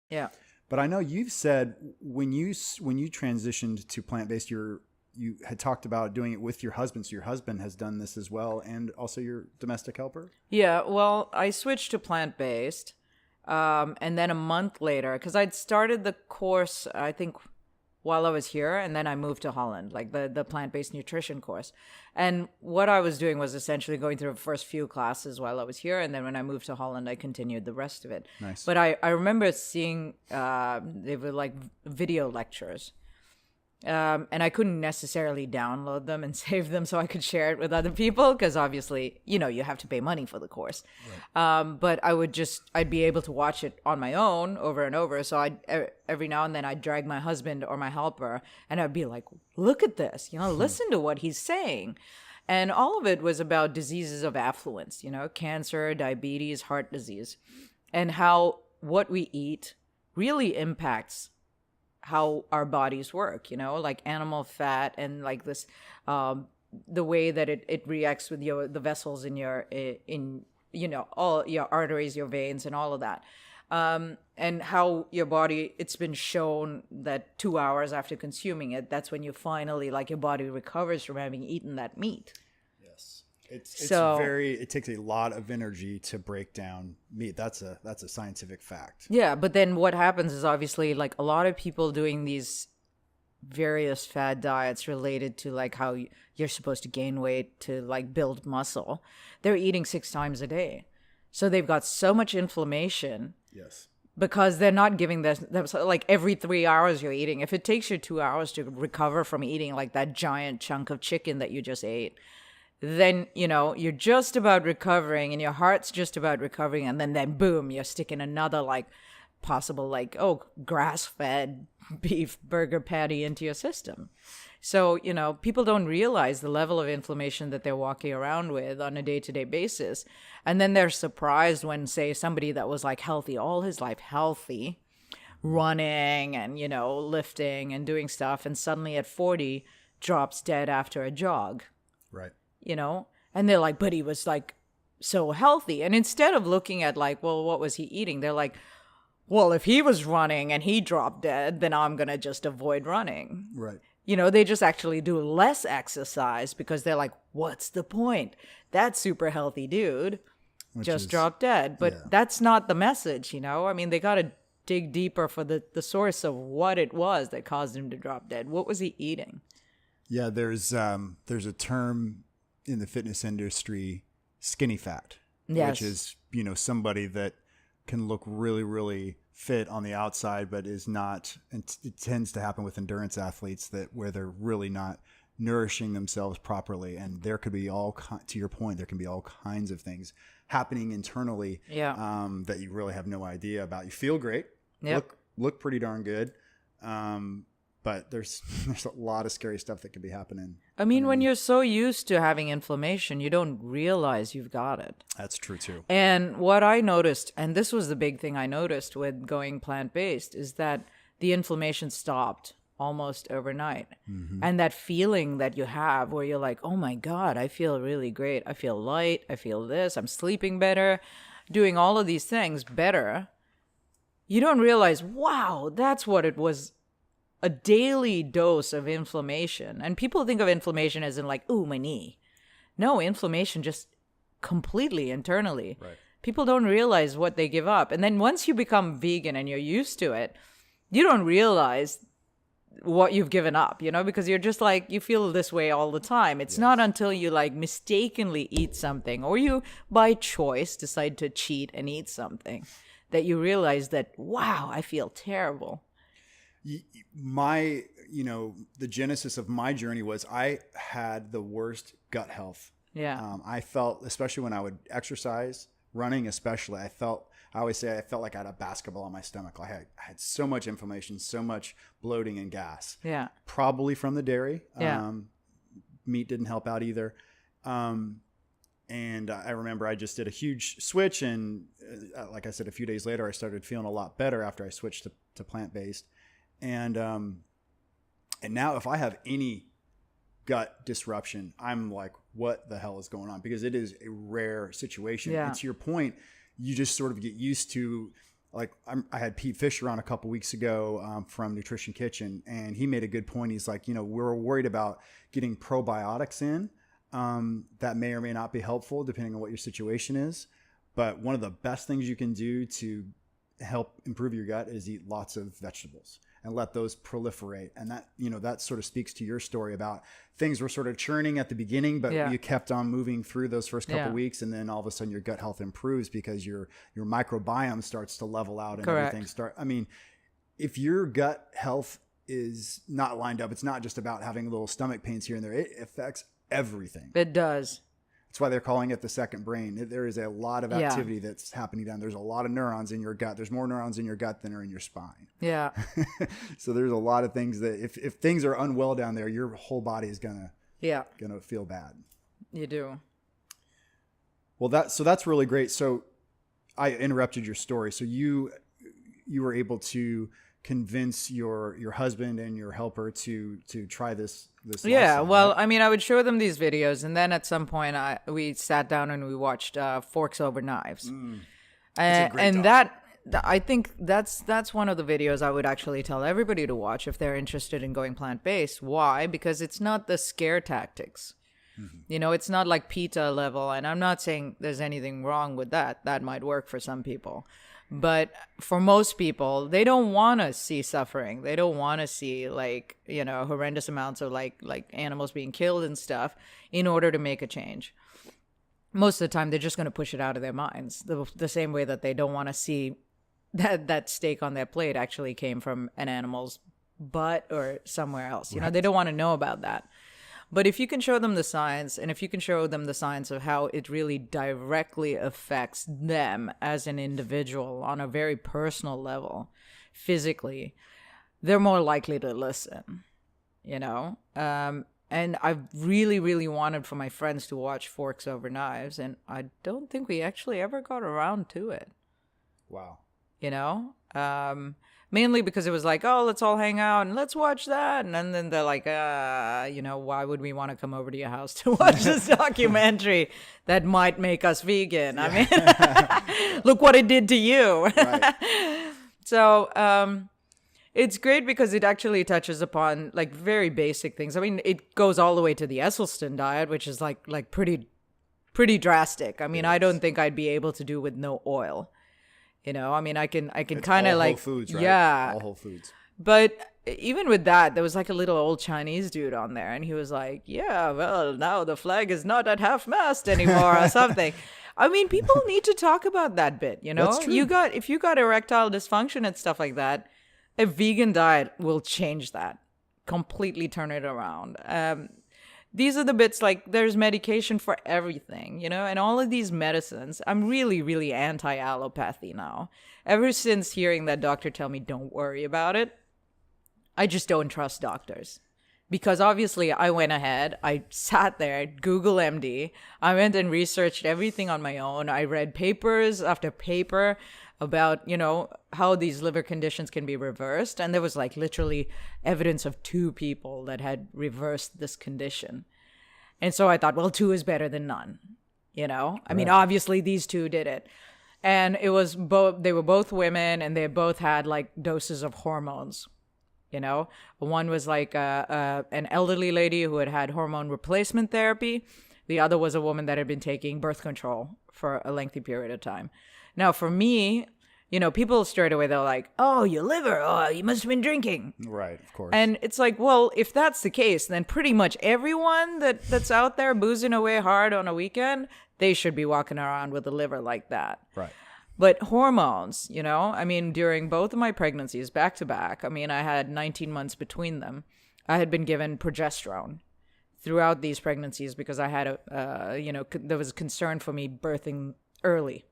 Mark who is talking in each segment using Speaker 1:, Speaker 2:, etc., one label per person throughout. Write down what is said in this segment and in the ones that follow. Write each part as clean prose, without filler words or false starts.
Speaker 1: Yeah.
Speaker 2: But I know you've said when you transitioned to plant-based, you had talked about doing it with your husband. So your husband has done this as well, and also your domestic helper.
Speaker 1: Yeah, well, I switched to plant-based. And then a month later, because I'd started the course, I think, while I was here, and then I moved to Holland, like the plant-based nutrition course. And what I was doing was essentially going through the first few classes while I was here, and then when I moved to Holland, I continued the rest of it.
Speaker 2: Nice.
Speaker 1: But I remember seeing they were like video lectures. And I couldn't necessarily download them and save them so I could share it with other people because obviously, you have to pay money for the course. Right. But I'd be able to watch it on my own over and over. So every now and then I'd drag my husband or my helper and I'd be like, look at this, listen to what he's saying. And all of it was about diseases of affluence, cancer, diabetes, heart disease, and how what we eat really impacts how our bodies work, like animal fat and like this, the way that it reacts with the vessels in all your arteries, your veins, and all of that. And how your body, it's been shown that 2 hours after consuming it, that's when you finally, like, your body recovers from having eaten that meat.
Speaker 2: Yes. It takes a lot of energy to break down meat. That's a scientific fact.
Speaker 1: Yeah, but then what happens is obviously like a lot of people doing these various fad diets related to like how you're supposed to gain weight to like build muscle. They're eating 6 times a day. So they've got so much inflammation.
Speaker 2: Yes.
Speaker 1: Because they're not giving them like every 3 hours you're eating. If it takes you 2 hours to recover from eating like that giant chunk of chicken that you just ate, then, you're just about recovering and your heart's just about recovering. And then boom, you're sticking another like possible like, grass-fed beef burger patty into your system. So, people don't realize the level of inflammation that they're walking around with on a day-to-day basis. And then they're surprised when, say, somebody that was like healthy all his life, healthy, running and, lifting and doing stuff, and suddenly at 40 drops dead after a jog.
Speaker 2: Right.
Speaker 1: And they're like, but he was like so healthy. And instead of looking at like, well, what was he eating? They're like, well, if he was running and he dropped dead, then I'm going to just avoid running.
Speaker 2: Right.
Speaker 1: They just actually do less exercise because they're like, what's the point? That super healthy dude just dropped dead. But that's not the message, I mean, they got to dig deeper for the source of what it was that caused him to drop dead. What was he eating?
Speaker 2: Yeah, there's a term in the fitness industry, skinny fat,
Speaker 1: yes.
Speaker 2: which is, somebody that can look really, really fit on the outside, but is not, and it tends to happen with endurance athletes where they're really not nourishing themselves properly. And there could be to your point, there can be all kinds of things happening internally that you really have no idea about. You feel great, look pretty darn good. But there's a lot of scary stuff that could be happening.
Speaker 1: I mean, when you're so used to having inflammation, you don't realize you've got it.
Speaker 2: That's true too.
Speaker 1: And what I noticed, and this was the big thing I noticed with going plant-based, is that the inflammation stopped almost overnight. Mm-hmm. And that feeling that you have where you're like, oh my God, I feel really great. I feel light. I feel this. I'm sleeping better, doing all of these things better. You don't realize, wow, that's what it was. A daily dose of inflammation. And people think of inflammation as in like, ooh, my knee. No, inflammation just completely internally.
Speaker 2: Right.
Speaker 1: People don't realize what they give up. And then once you become vegan and you're used to it, you don't realize what you've given up, because you're just like, you feel this way all the time. It's not until you like mistakenly eat something or you by choice decide to cheat and eat something that you realize that, wow, I feel terrible.
Speaker 2: The genesis of my journey was I had the worst gut health.
Speaker 1: Yeah.
Speaker 2: I felt, especially when I would exercise, running especially, I always say I felt like I had a basketball on my stomach. I had so much inflammation, so much bloating and gas.
Speaker 1: Yeah.
Speaker 2: Probably from the dairy.
Speaker 1: Yeah.
Speaker 2: Meat didn't help out either. And I remember I just did a huge switch. And like I said, a few days later, I started feeling a lot better after I switched to plant-based. And now if I have any gut disruption, I'm like, what the hell is going on? Because it is a rare situation.
Speaker 1: Yeah.
Speaker 2: And to your point, you just sort of get used to like I had Pete Fisher on a couple weeks ago from Nutrition Kitchen, and he made a good point. He's like, we're worried about getting probiotics in that may or may not be helpful depending on what your situation is. But one of the best things you can do to help improve your gut is eat lots of vegetables and let those proliferate. And that, that sort of speaks to your story about things were sort of churning at the beginning, but you kept on moving through those first couple weeks. And then all of a sudden your gut health improves because your microbiome starts to level out and everything if your gut health is not lined up, it's not just about having little stomach pains here and there. It affects everything.
Speaker 1: It does.
Speaker 2: That's why they're calling it the second brain. There is a lot of activity that's happening down. There's a lot of neurons in your gut. There's more neurons in your gut than are in your spine.
Speaker 1: Yeah.
Speaker 2: So there's a lot of things that if things are unwell down there, your whole body is gonna feel bad.
Speaker 1: You do.
Speaker 2: Well, that's really great. So I interrupted your story. So you were able to convince your husband and your helper to try this lifestyle,
Speaker 1: well,
Speaker 2: right?
Speaker 1: I mean, I would show them these videos, and then at some point we sat down and we watched Forks Over Knives.
Speaker 2: That's a great
Speaker 1: and
Speaker 2: doc.
Speaker 1: I think that's one of the videos I would actually tell everybody to watch if they're interested in going plant-based. Why? Because it's not the scare tactics. It's not like PETA level, and I'm not saying there's anything wrong with that. That might work for some people. But for most people, they don't want to see suffering. They don't want to see horrendous amounts of like animals being killed and stuff in order to make a change. Most of the time, they're just going to push it out of their minds. The same way that they don't want to see that steak on their plate actually came from an animal's butt or somewhere else. They don't want to know about that. But if you can show them the science, and if you can show them the science of how it really directly affects them as an individual on a very personal level, physically, they're more likely to listen, And I've really, really wanted for my friends to watch Forks Over Knives, and I don't think we actually ever got around to it.
Speaker 2: Wow.
Speaker 1: Mainly because it was like, oh, let's all hang out and let's watch that. And then they're like, why would we want to come over to your house to watch this documentary that might make us vegan? I mean, look what it did to you.
Speaker 2: Right.
Speaker 1: So it's great because it actually touches upon like very basic things. I mean, it goes all the way to the Esselstyn diet, which is like pretty drastic. I mean, I don't think I'd be able to do with no oil. I mean, I can kind of like,
Speaker 2: Whole Foods, right?
Speaker 1: Yeah,
Speaker 2: all Whole Foods.
Speaker 1: But even with that, there was like a little old Chinese dude on there, and he was like, yeah, well, now the flag is not at half-mast anymore or something. I mean, people need to talk about that bit,
Speaker 2: That's true.
Speaker 1: If you got erectile dysfunction and stuff like that, a vegan diet will change that, completely turn it around. These are the bits like there's medication for everything, and all of these medicines. I'm really, really anti-allopathy now. Ever since hearing that doctor tell me don't worry about it, I just don't trust doctors. Because obviously I went ahead, I sat there, Google MD, I went and researched everything on my own. I read papers after paper about, how these liver conditions can be reversed. And there was like literally evidence of 2 people that had reversed this condition. And so I thought, well, 2 is better than none, I mean, obviously these 2 did it. And it was they were both women, and they both had like doses of hormones. One was like an elderly lady who had had hormone replacement therapy. The other was a woman that had been taking birth control for a lengthy period of time. Now, for me, people straight away, they're like, oh, your liver, oh, you must have been drinking.
Speaker 2: Right, of course.
Speaker 1: And it's like, well, if that's the case, then pretty much everyone that's out there boozing away hard on a weekend, they should be walking around with a liver like that.
Speaker 2: Right.
Speaker 1: But hormones, I mean, during both of my pregnancies, back to back, I mean, I had 19 months between them. I had been given progesterone throughout these pregnancies because I had there was concern for me birthing early.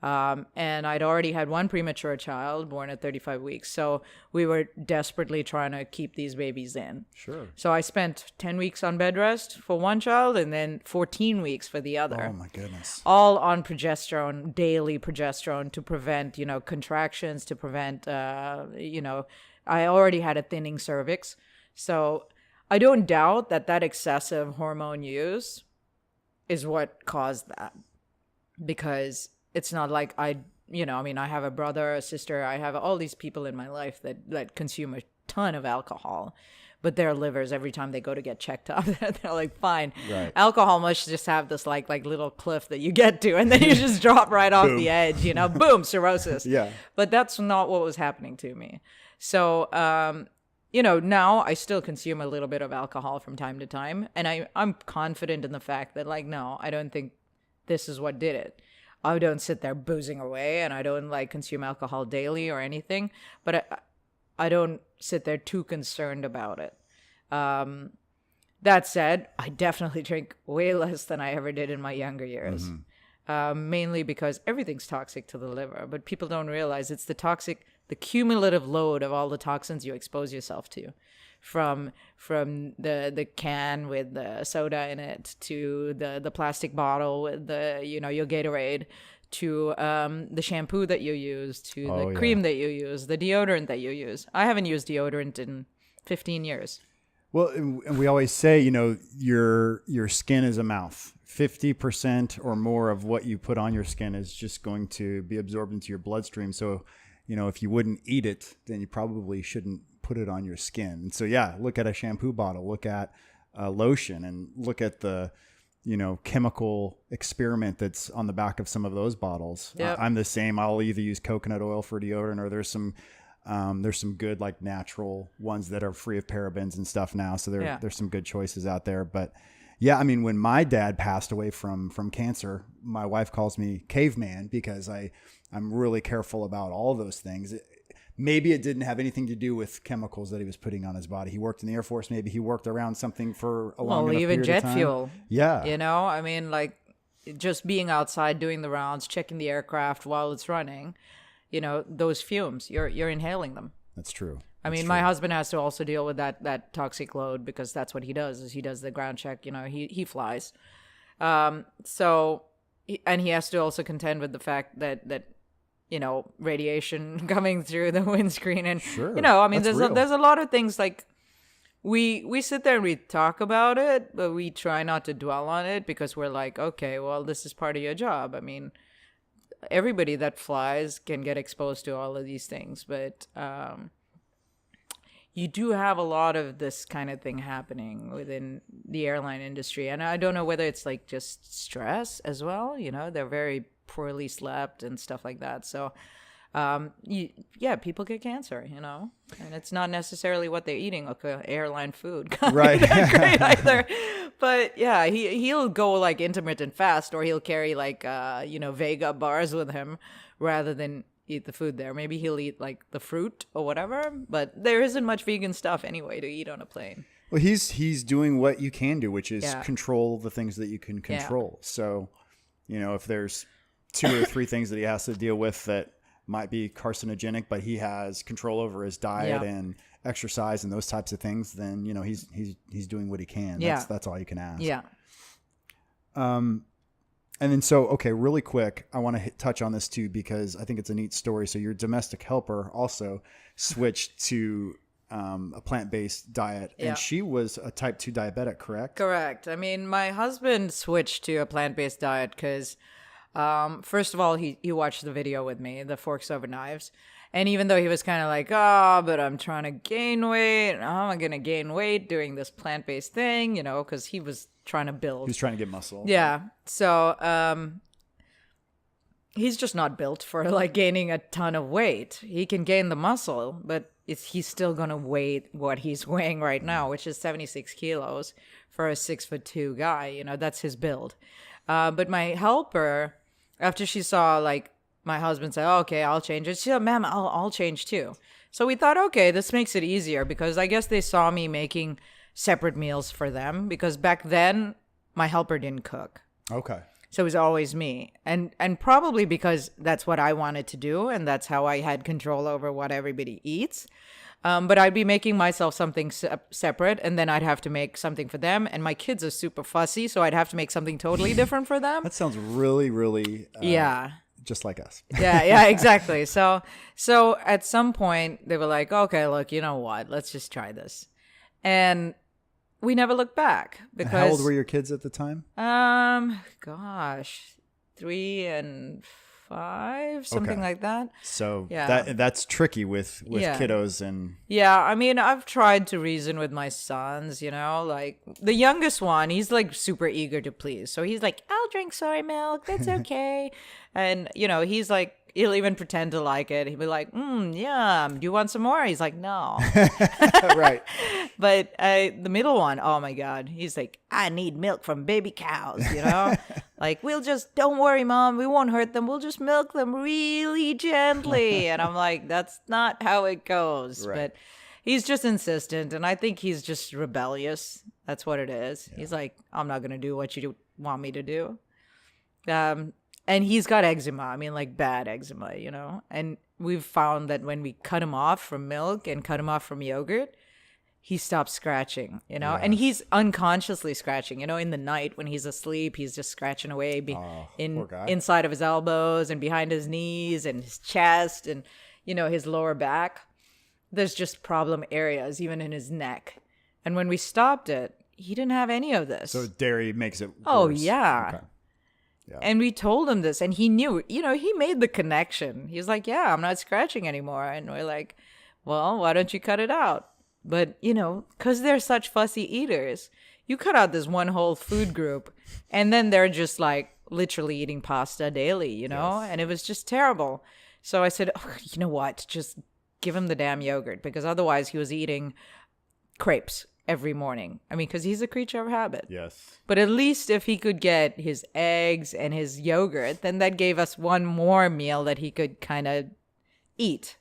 Speaker 1: And I'd already had one premature child born at 35 weeks. So we were desperately trying to keep these babies in.
Speaker 2: Sure.
Speaker 1: So I spent 10 weeks on bed rest for one child and then 14 weeks for the other.
Speaker 2: Oh, my goodness.
Speaker 1: All on progesterone, daily progesterone to prevent, contractions, to prevent, I already had a thinning cervix. So I don't doubt that excessive hormone use is what caused that. Because it's not like I I mean, I have a brother, a sister, I have all these people in my life that consume a ton of alcohol, but their livers, every time they go to get checked up, they're like, fine.
Speaker 2: Right.
Speaker 1: Alcohol must just have this like little cliff that you get to, and then you just drop right off the edge, boom, cirrhosis.
Speaker 2: Yeah.
Speaker 1: But that's not what was happening to me. So, now I still consume a little bit of alcohol from time to time, and I'm confident in the fact that, like, no, I don't think this is what did it. I don't sit there boozing away, and I don't like consume alcohol daily or anything, but I don't sit there too concerned about it. That said, I definitely drink way less than I ever did in my younger years, mainly because everything's toxic to the liver, but people don't realize it's the cumulative load of all the toxins you expose yourself to. From the can with the soda in it, to the plastic bottle with your Gatorade, to the shampoo that you use, to the cream that you use, the deodorant that you use. I haven't used deodorant in 15 years.
Speaker 2: Well, and we always say, your skin is a mouth. 50% or more of what you put on your skin is just going to be absorbed into your bloodstream. So, if you wouldn't eat it, then you probably shouldn't put it on your skin. And so, look at a shampoo bottle, look at a lotion, and look at the, chemical experiment that's on the back of some of those bottles.
Speaker 1: Yep.
Speaker 2: I'm the same. I'll either use coconut oil for deodorant, or there's some good like natural ones that are free of parabens and stuff now. So there's some good choices out there. But yeah, I mean, when my dad passed away from cancer, my wife calls me caveman because I'm really careful about all those things. Maybe it didn't have anything to do with chemicals that he was putting on his body. He worked in the Air Force. Maybe he worked around something for a long enough
Speaker 1: even
Speaker 2: period
Speaker 1: jet
Speaker 2: of time.
Speaker 1: fuel.
Speaker 2: Yeah.
Speaker 1: I mean, like, just being outside doing the rounds, checking the aircraft while it's running, those fumes, you're inhaling them.
Speaker 2: That's true.
Speaker 1: I mean, my husband has to also deal with that toxic load because that's what he does. Is he does the ground check. He flies. And he has to also contend with the fact that radiation coming through the windscreen, and
Speaker 2: sure,
Speaker 1: I mean,
Speaker 2: there's
Speaker 1: a lot of things like we sit there and we talk about it, but we try not to dwell on it because we're like, okay, well, this is part of your job. I mean, everybody that flies can get exposed to all of these things, but you do have a lot of this kind of thing happening within the airline industry. And I don't know whether it's like just stress as well. They're very poorly slept and stuff like that. So, people get cancer, and it's not necessarily what they're eating, like airline food.
Speaker 2: Right.
Speaker 1: Great either. But yeah, he'll go like intermittent fast, or he'll carry like, Vega bars with him rather than eat the food there. Maybe he'll eat like the fruit or whatever, but there isn't much vegan stuff anyway to eat on a plane.
Speaker 2: Well, he's doing what you can do, which is control the things that you can control. Yeah. So, if there's 2 or 3 things that he has to deal with that might be carcinogenic, but he has control over his diet and exercise and those types of things, then, he's doing what he can. That's all you can ask.
Speaker 1: Yeah.
Speaker 2: And then really quick, I want to touch on this too, because I think it's a neat story. So your domestic helper also switched to a plant-based diet, and she was a type 2 diabetic, correct?
Speaker 1: Correct. I mean, my husband switched to a plant-based diet because, first of all, he watched the video with me, the Forks Over Knives. And even though he was kind of like, but I'm trying to gain weight, how am I going to gain weight doing this plant-based thing, because he was trying to build.
Speaker 2: He's trying to get muscle.
Speaker 1: Yeah. So he's just not built for like gaining a ton of weight. He can gain the muscle, but he's still going to weigh what he's weighing right now, which is 76 kilos for a 6'2" guy. That's his build. But my helper, after she saw like my husband say, okay, I'll change it. She said, ma'am, I'll change too. So we thought, okay, this makes it easier because I guess they saw me making separate meals for them because back then my helper didn't cook.
Speaker 2: Okay.
Speaker 1: So it was always me. And probably because that's what I wanted to do and that's how I had control over what everybody eats. But I'd be making myself something separate and then I'd have to make something for them. And my kids are super fussy, so I'd have to make something totally different for them.
Speaker 2: That sounds really, really... just like us.
Speaker 1: Yeah, exactly. So at some point they were like, okay, look, you know what? Let's just try this. And we never looked back because...
Speaker 2: And how old were your kids at the time?
Speaker 1: 3 and 5, something like that.
Speaker 2: So that's tricky with kiddos and
Speaker 1: I mean, I've tried to reason with my sons, like the youngest one, he's like super eager to please. So he's like, I'll drink soy milk, that's okay. And he's like, he'll even pretend to like it. He'll be like, yum, do you want some more? He's like, no.
Speaker 2: Right.
Speaker 1: But the middle one, oh my God, he's like, I need milk from baby cows, like, don't worry, Mom, we won't hurt them. We'll just milk them really gently. And I'm like, that's not how it goes. Right. But he's just insistent. And I think he's just rebellious. That's what it is. Yeah. He's like, I'm not going to do what you want me to do. And he's got eczema. I mean, like bad eczema, And we've found that when we cut him off from milk and cut him off from yogurt, he stops scratching, Yes. And he's unconsciously scratching, in the night when he's asleep, he's just scratching away inside of his elbows and behind his knees and his chest and, his lower back. There's just problem areas, even in his neck. And when we stopped it, he didn't have any of this.
Speaker 2: So dairy makes it worse.
Speaker 1: Oh, yeah. Okay. Yeah. And we told him this, and he knew, he made the connection. He's like, yeah, I'm not scratching anymore. And we're like, well, why don't you cut it out? But, because they're such fussy eaters, you cut out this one whole food group, and then they're just like literally eating pasta daily, Yes. And it was just terrible. So I said, you know what? Just give him the damn yogurt, because otherwise he was eating crepes every morning. I mean, because he's a creature of habit.
Speaker 2: Yes.
Speaker 1: But at least if he could get his eggs and his yogurt, then that gave us one more meal that he could kind of eat.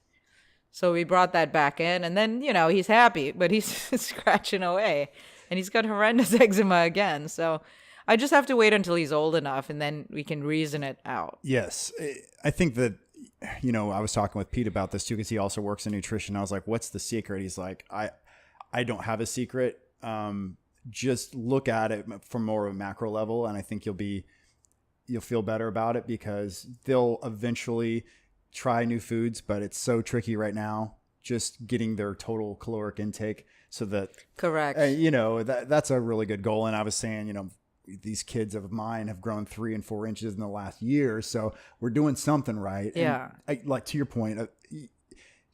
Speaker 1: So we brought that back in, and then, he's happy, but he's scratching away. And he's got horrendous eczema again. So I just have to wait until he's old enough, and then we can reason it out.
Speaker 2: Yes. I think that, I was talking with Pete about this too, because he also works in nutrition. I was like, what's the secret? He's like, I don't have a secret. Just look at it from more of a macro level. And I think you'll feel better about it, because they'll eventually try new foods, but it's so tricky right now, just getting their total caloric intake so that,
Speaker 1: correct.
Speaker 2: That's a really good goal. And I was saying, these kids of mine have grown 3 and 4 inches in the last year. So we're doing something right.
Speaker 1: Yeah.
Speaker 2: And like to your point,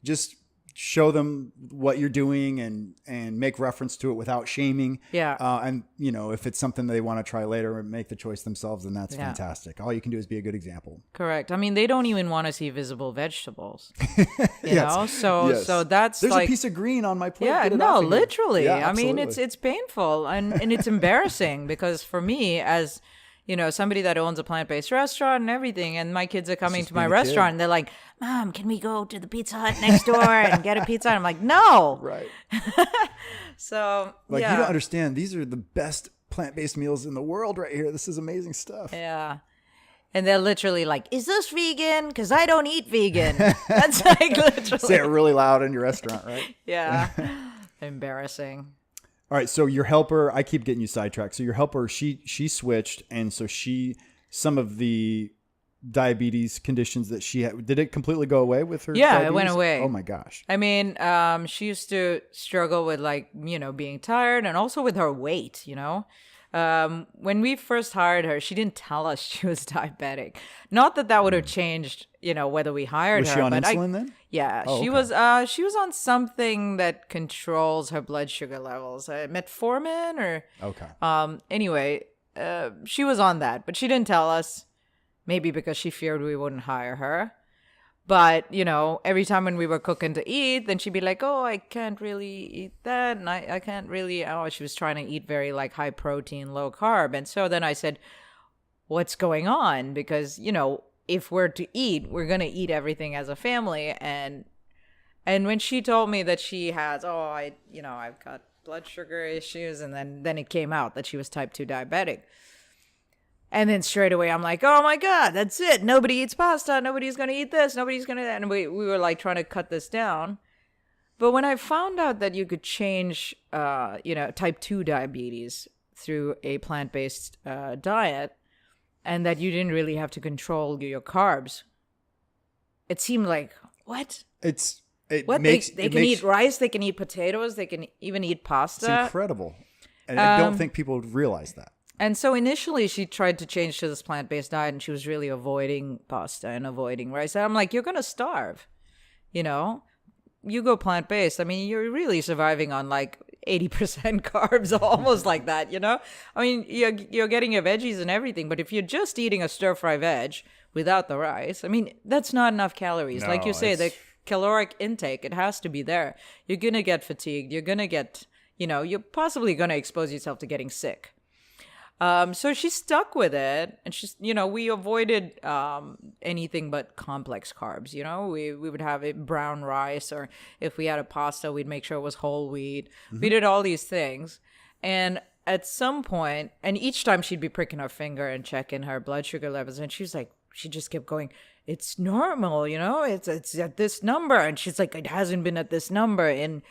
Speaker 2: just show them what you're doing and make reference to it without shaming.
Speaker 1: Yeah.
Speaker 2: And if it's something they want to try later and make the choice themselves, then that's fantastic. All you can do is be a good example.
Speaker 1: Correct. I mean, they don't even want to see visible vegetables, you know? So that's
Speaker 2: there's
Speaker 1: like,
Speaker 2: a piece of green on my plate.
Speaker 1: Yeah, no, literally.
Speaker 2: Yeah,
Speaker 1: I mean, it's painful and it's embarrassing, because for me, as somebody that owns a plant-based restaurant and everything, and my kids are coming to my restaurant and they're like, Mom, can we go to the Pizza Hut next door and get a pizza? And I'm like, no.
Speaker 2: Right.
Speaker 1: So,
Speaker 2: you don't understand. These are the best plant-based meals in the world right here. This is amazing stuff.
Speaker 1: Yeah. And they're literally like, is this vegan? Because I don't eat vegan. That's like literally.
Speaker 2: Say it really loud in your restaurant, right?
Speaker 1: Yeah. Embarrassing.
Speaker 2: All right, so your helper, I keep getting you sidetracked. So your helper, she switched, and so some of the diabetes conditions that she had, did it completely go away with her?
Speaker 1: Yeah,
Speaker 2: diabetes?
Speaker 1: it went away.
Speaker 2: Oh my gosh.
Speaker 1: I mean, she used to struggle with being tired, and also with her weight, When we first hired her, she didn't tell us she was diabetic. Not that would have changed, whether we hired her.
Speaker 2: Was she on insulin then?
Speaker 1: Yeah, she was on something that controls her blood sugar levels. Metformin or
Speaker 2: okay.
Speaker 1: Anyway, she was on that, but she didn't tell us. Maybe because she feared we wouldn't hire her. But, every time when we were cooking to eat, then she'd be like, oh, I can't really eat that. And I can't really, she was trying to eat very high protein, low carb. And so then I said, what's going on? Because, if we're to eat, we're going to eat everything as a family. And when she told me that she has, I've got blood sugar issues. And then it came out that she was type 2 diabetic. And then straight away, I'm like, oh my God, that's it. Nobody eats pasta. Nobody's going to eat this. Nobody's going to that. And we were trying to cut this down. But when I found out that you could change, type 2 diabetes through a plant-based diet, and that you didn't really have to control your carbs, it seemed like, what? They can eat rice. They can eat potatoes. They can even eat pasta.
Speaker 2: It's incredible. And I don't think people realize that.
Speaker 1: And so initially she tried to change to this plant-based diet, and she was really avoiding pasta and avoiding rice. And I'm like, you're going to starve, you know? You go plant-based. I mean, you're really surviving on like 80% carbs, almost like that, you know? I mean, you're getting your veggies and everything, but if you're just eating a stir-fry veg without the rice, I mean, that's not enough calories. Like you say, the caloric intake, it has to be there. You're going to get fatigued. You're going to get, you're possibly going to expose yourself to getting sick. So she stuck with it, and she's, we avoided anything but complex carbs. We would have it brown rice, or if we had a pasta, we'd make sure it was whole wheat. Mm-hmm. We did all these things, and at some point, and each time she'd be pricking her finger and checking her blood sugar levels, and she just kept going, it's normal, it's at this number, and she's like, it hasn't been at this number in,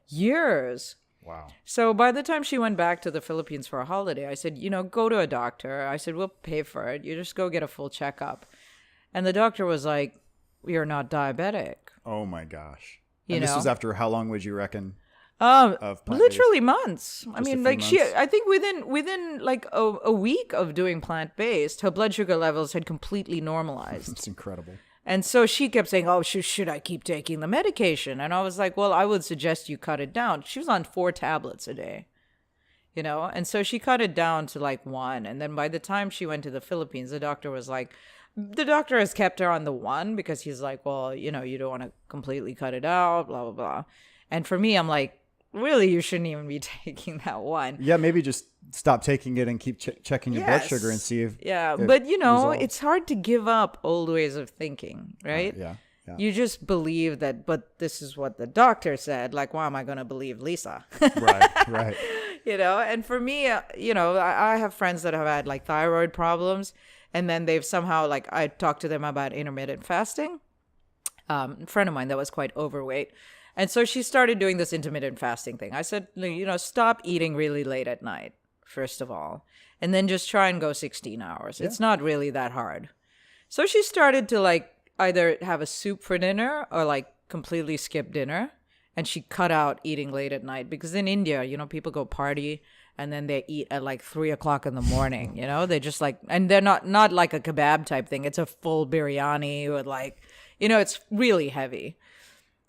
Speaker 1: years.
Speaker 2: Wow.
Speaker 1: So by the time she went back to the Philippines for a holiday, I said, go to a doctor. I said, we'll pay for it. You just go get a full checkup. And the doctor was like, you're not diabetic.
Speaker 2: Oh my gosh. And this was after how long would you reckon?
Speaker 1: Literally months. I mean, like
Speaker 2: months?
Speaker 1: I think within like a week of doing plant-based, her blood sugar levels had completely normalized.
Speaker 2: It's incredible.
Speaker 1: And so she kept saying, oh, should I keep taking the medication? And I was like, well, I would suggest you cut it down. She was on 4 tablets a day, And so she cut it down to like 1. And then by the time she went to the Philippines, the doctor has kept her on the 1 because he's like, well, you don't want to completely cut it out, blah, blah, blah. And for me, I'm like, really, you shouldn't even be taking that 1.
Speaker 2: Yeah, maybe just stop taking it and keep checking your blood sugar and see if...
Speaker 1: Yeah, but
Speaker 2: resolves.
Speaker 1: It's hard to give up old ways of thinking, right?
Speaker 2: Yeah.
Speaker 1: You just believe that, but this is what the doctor said. Like, why am I going to believe Lisa?
Speaker 2: Right.
Speaker 1: And for me, I have friends that have had like thyroid problems, and then they've somehow, like, I talked to them about intermittent fasting. A friend of mine that was quite overweight. And so she started doing this intermittent fasting thing. I said, stop eating really late at night, first of all, and then just try and go 16 hours. Yeah. It's not really that hard. So she started to like either have a soup for dinner or like completely skip dinner. And she cut out eating late at night because in India, people go party and then they eat at like 3:00 in the morning. They just like, and they're not like a kebab type thing. It's a full biryani with like, it's really heavy.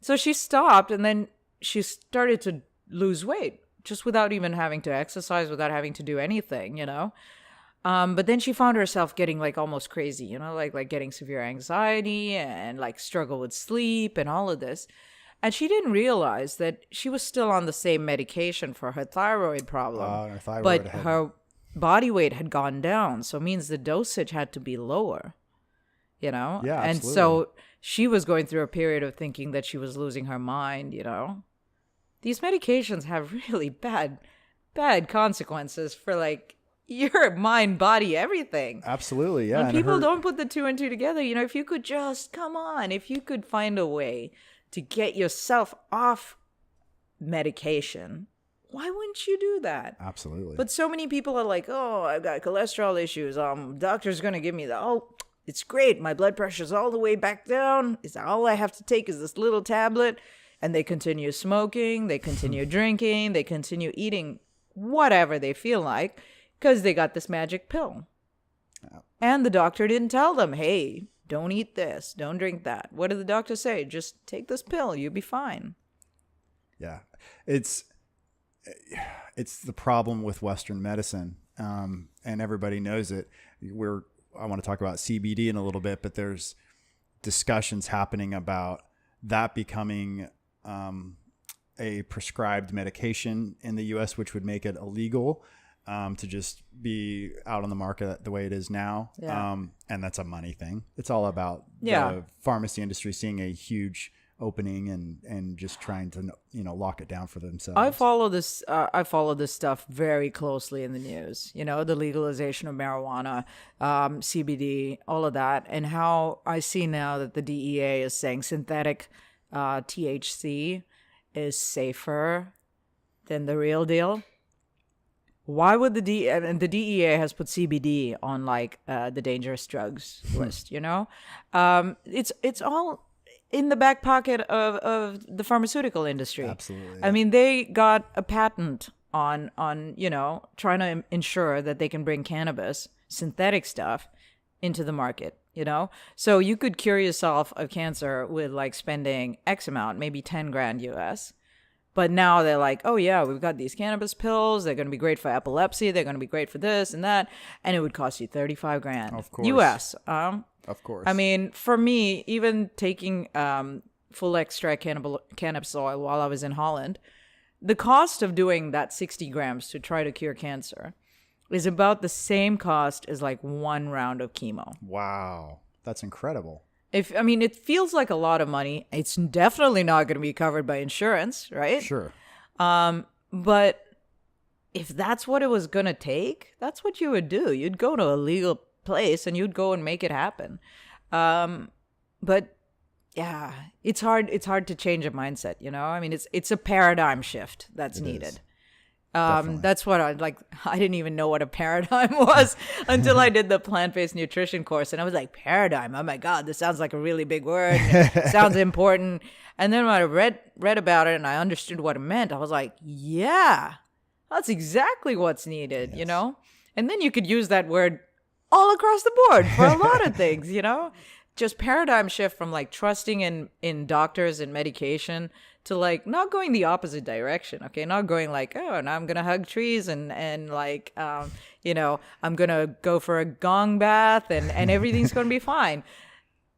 Speaker 1: So she stopped, and then she started to lose weight just without even having to exercise, without having to do anything, But then she found herself getting like almost crazy, like getting severe anxiety and like struggle with sleep and all of this. And she didn't realize that she was still on the same medication for her thyroid problem, but her body weight had gone down. So it means the dosage had to be lower,
Speaker 2: Yeah,
Speaker 1: and
Speaker 2: absolutely.
Speaker 1: so she was going through a period of thinking that she was losing her mind, These medications have really bad consequences for like your mind, body, everything.
Speaker 2: Absolutely, yeah.
Speaker 1: And people don't put the 2 and 2 together. If you could just, if you could find a way to get yourself off medication, why wouldn't you do that?
Speaker 2: Absolutely.
Speaker 1: But so many people are like, oh, I've got cholesterol issues. Doctor's going to give me it's great. My blood pressure's all the way back down. All I have to take is this little tablet. And they continue smoking, they continue drinking, they continue eating whatever they feel like because they got this magic pill. And the doctor didn't tell them, hey, don't eat this, don't drink that. What did the doctor say? Just take this pill, you'll be fine.
Speaker 2: Yeah. It's the problem with Western medicine, and everybody knows it. I want to talk about CBD in a little bit, but there's discussions happening about that becoming a prescribed medication in the U.S., which would make it illegal to just be out on the market the way it is now.
Speaker 1: Yeah.
Speaker 2: And that's a money thing. It's all about the pharmacy industry seeing a huge opening and just trying to lock it down for themselves.
Speaker 1: I follow this stuff very closely in the news. The legalization of marijuana, CBD, all of that, and how I see now that the DEA is saying synthetic THC is safer than the real deal. Why would the DEA has put CBD on like the dangerous drugs list? It's all in the back pocket of the pharmaceutical industry.
Speaker 2: Absolutely.
Speaker 1: I mean, they got a patent on trying to ensure that they can bring cannabis, synthetic stuff, into the market. So you could cure yourself of cancer with like spending X amount, maybe 10 grand US. But now they're like, oh yeah, we've got these cannabis pills. They're going to be great for epilepsy. They're going to be great for this and that. And it would cost you 35 grand
Speaker 2: Of course.
Speaker 1: US.
Speaker 2: Of course.
Speaker 1: I mean, for me, even taking full extract cannabis oil while I was in Holland, the cost of doing that 60 grams to try to cure cancer is about the same cost as like 1 round of chemo.
Speaker 2: Wow. That's incredible.
Speaker 1: It feels like a lot of money. It's definitely not going to be covered by insurance, right?
Speaker 2: Sure.
Speaker 1: But if that's what it was going to take, that's what you would do. You'd go to a legal place and you'd go and make it happen. But yeah, it's hard to change a mindset, it's a paradigm shift that's needed. That's what I didn't even know what a paradigm was until I did the plant-based nutrition course. And I was like, paradigm, oh my God, this sounds like a really big word. It sounds important. And then when I read about it and I understood what it meant, I was like, yeah, that's exactly what's needed,
Speaker 2: Yes.
Speaker 1: And then you could use that word all across the board for a lot of things, just paradigm shift from like trusting in doctors and medication to like not going the opposite direction. Okay. Not going like, oh, now I'm going to hug trees and like, I'm going to go for a gong bath and everything's going to be fine.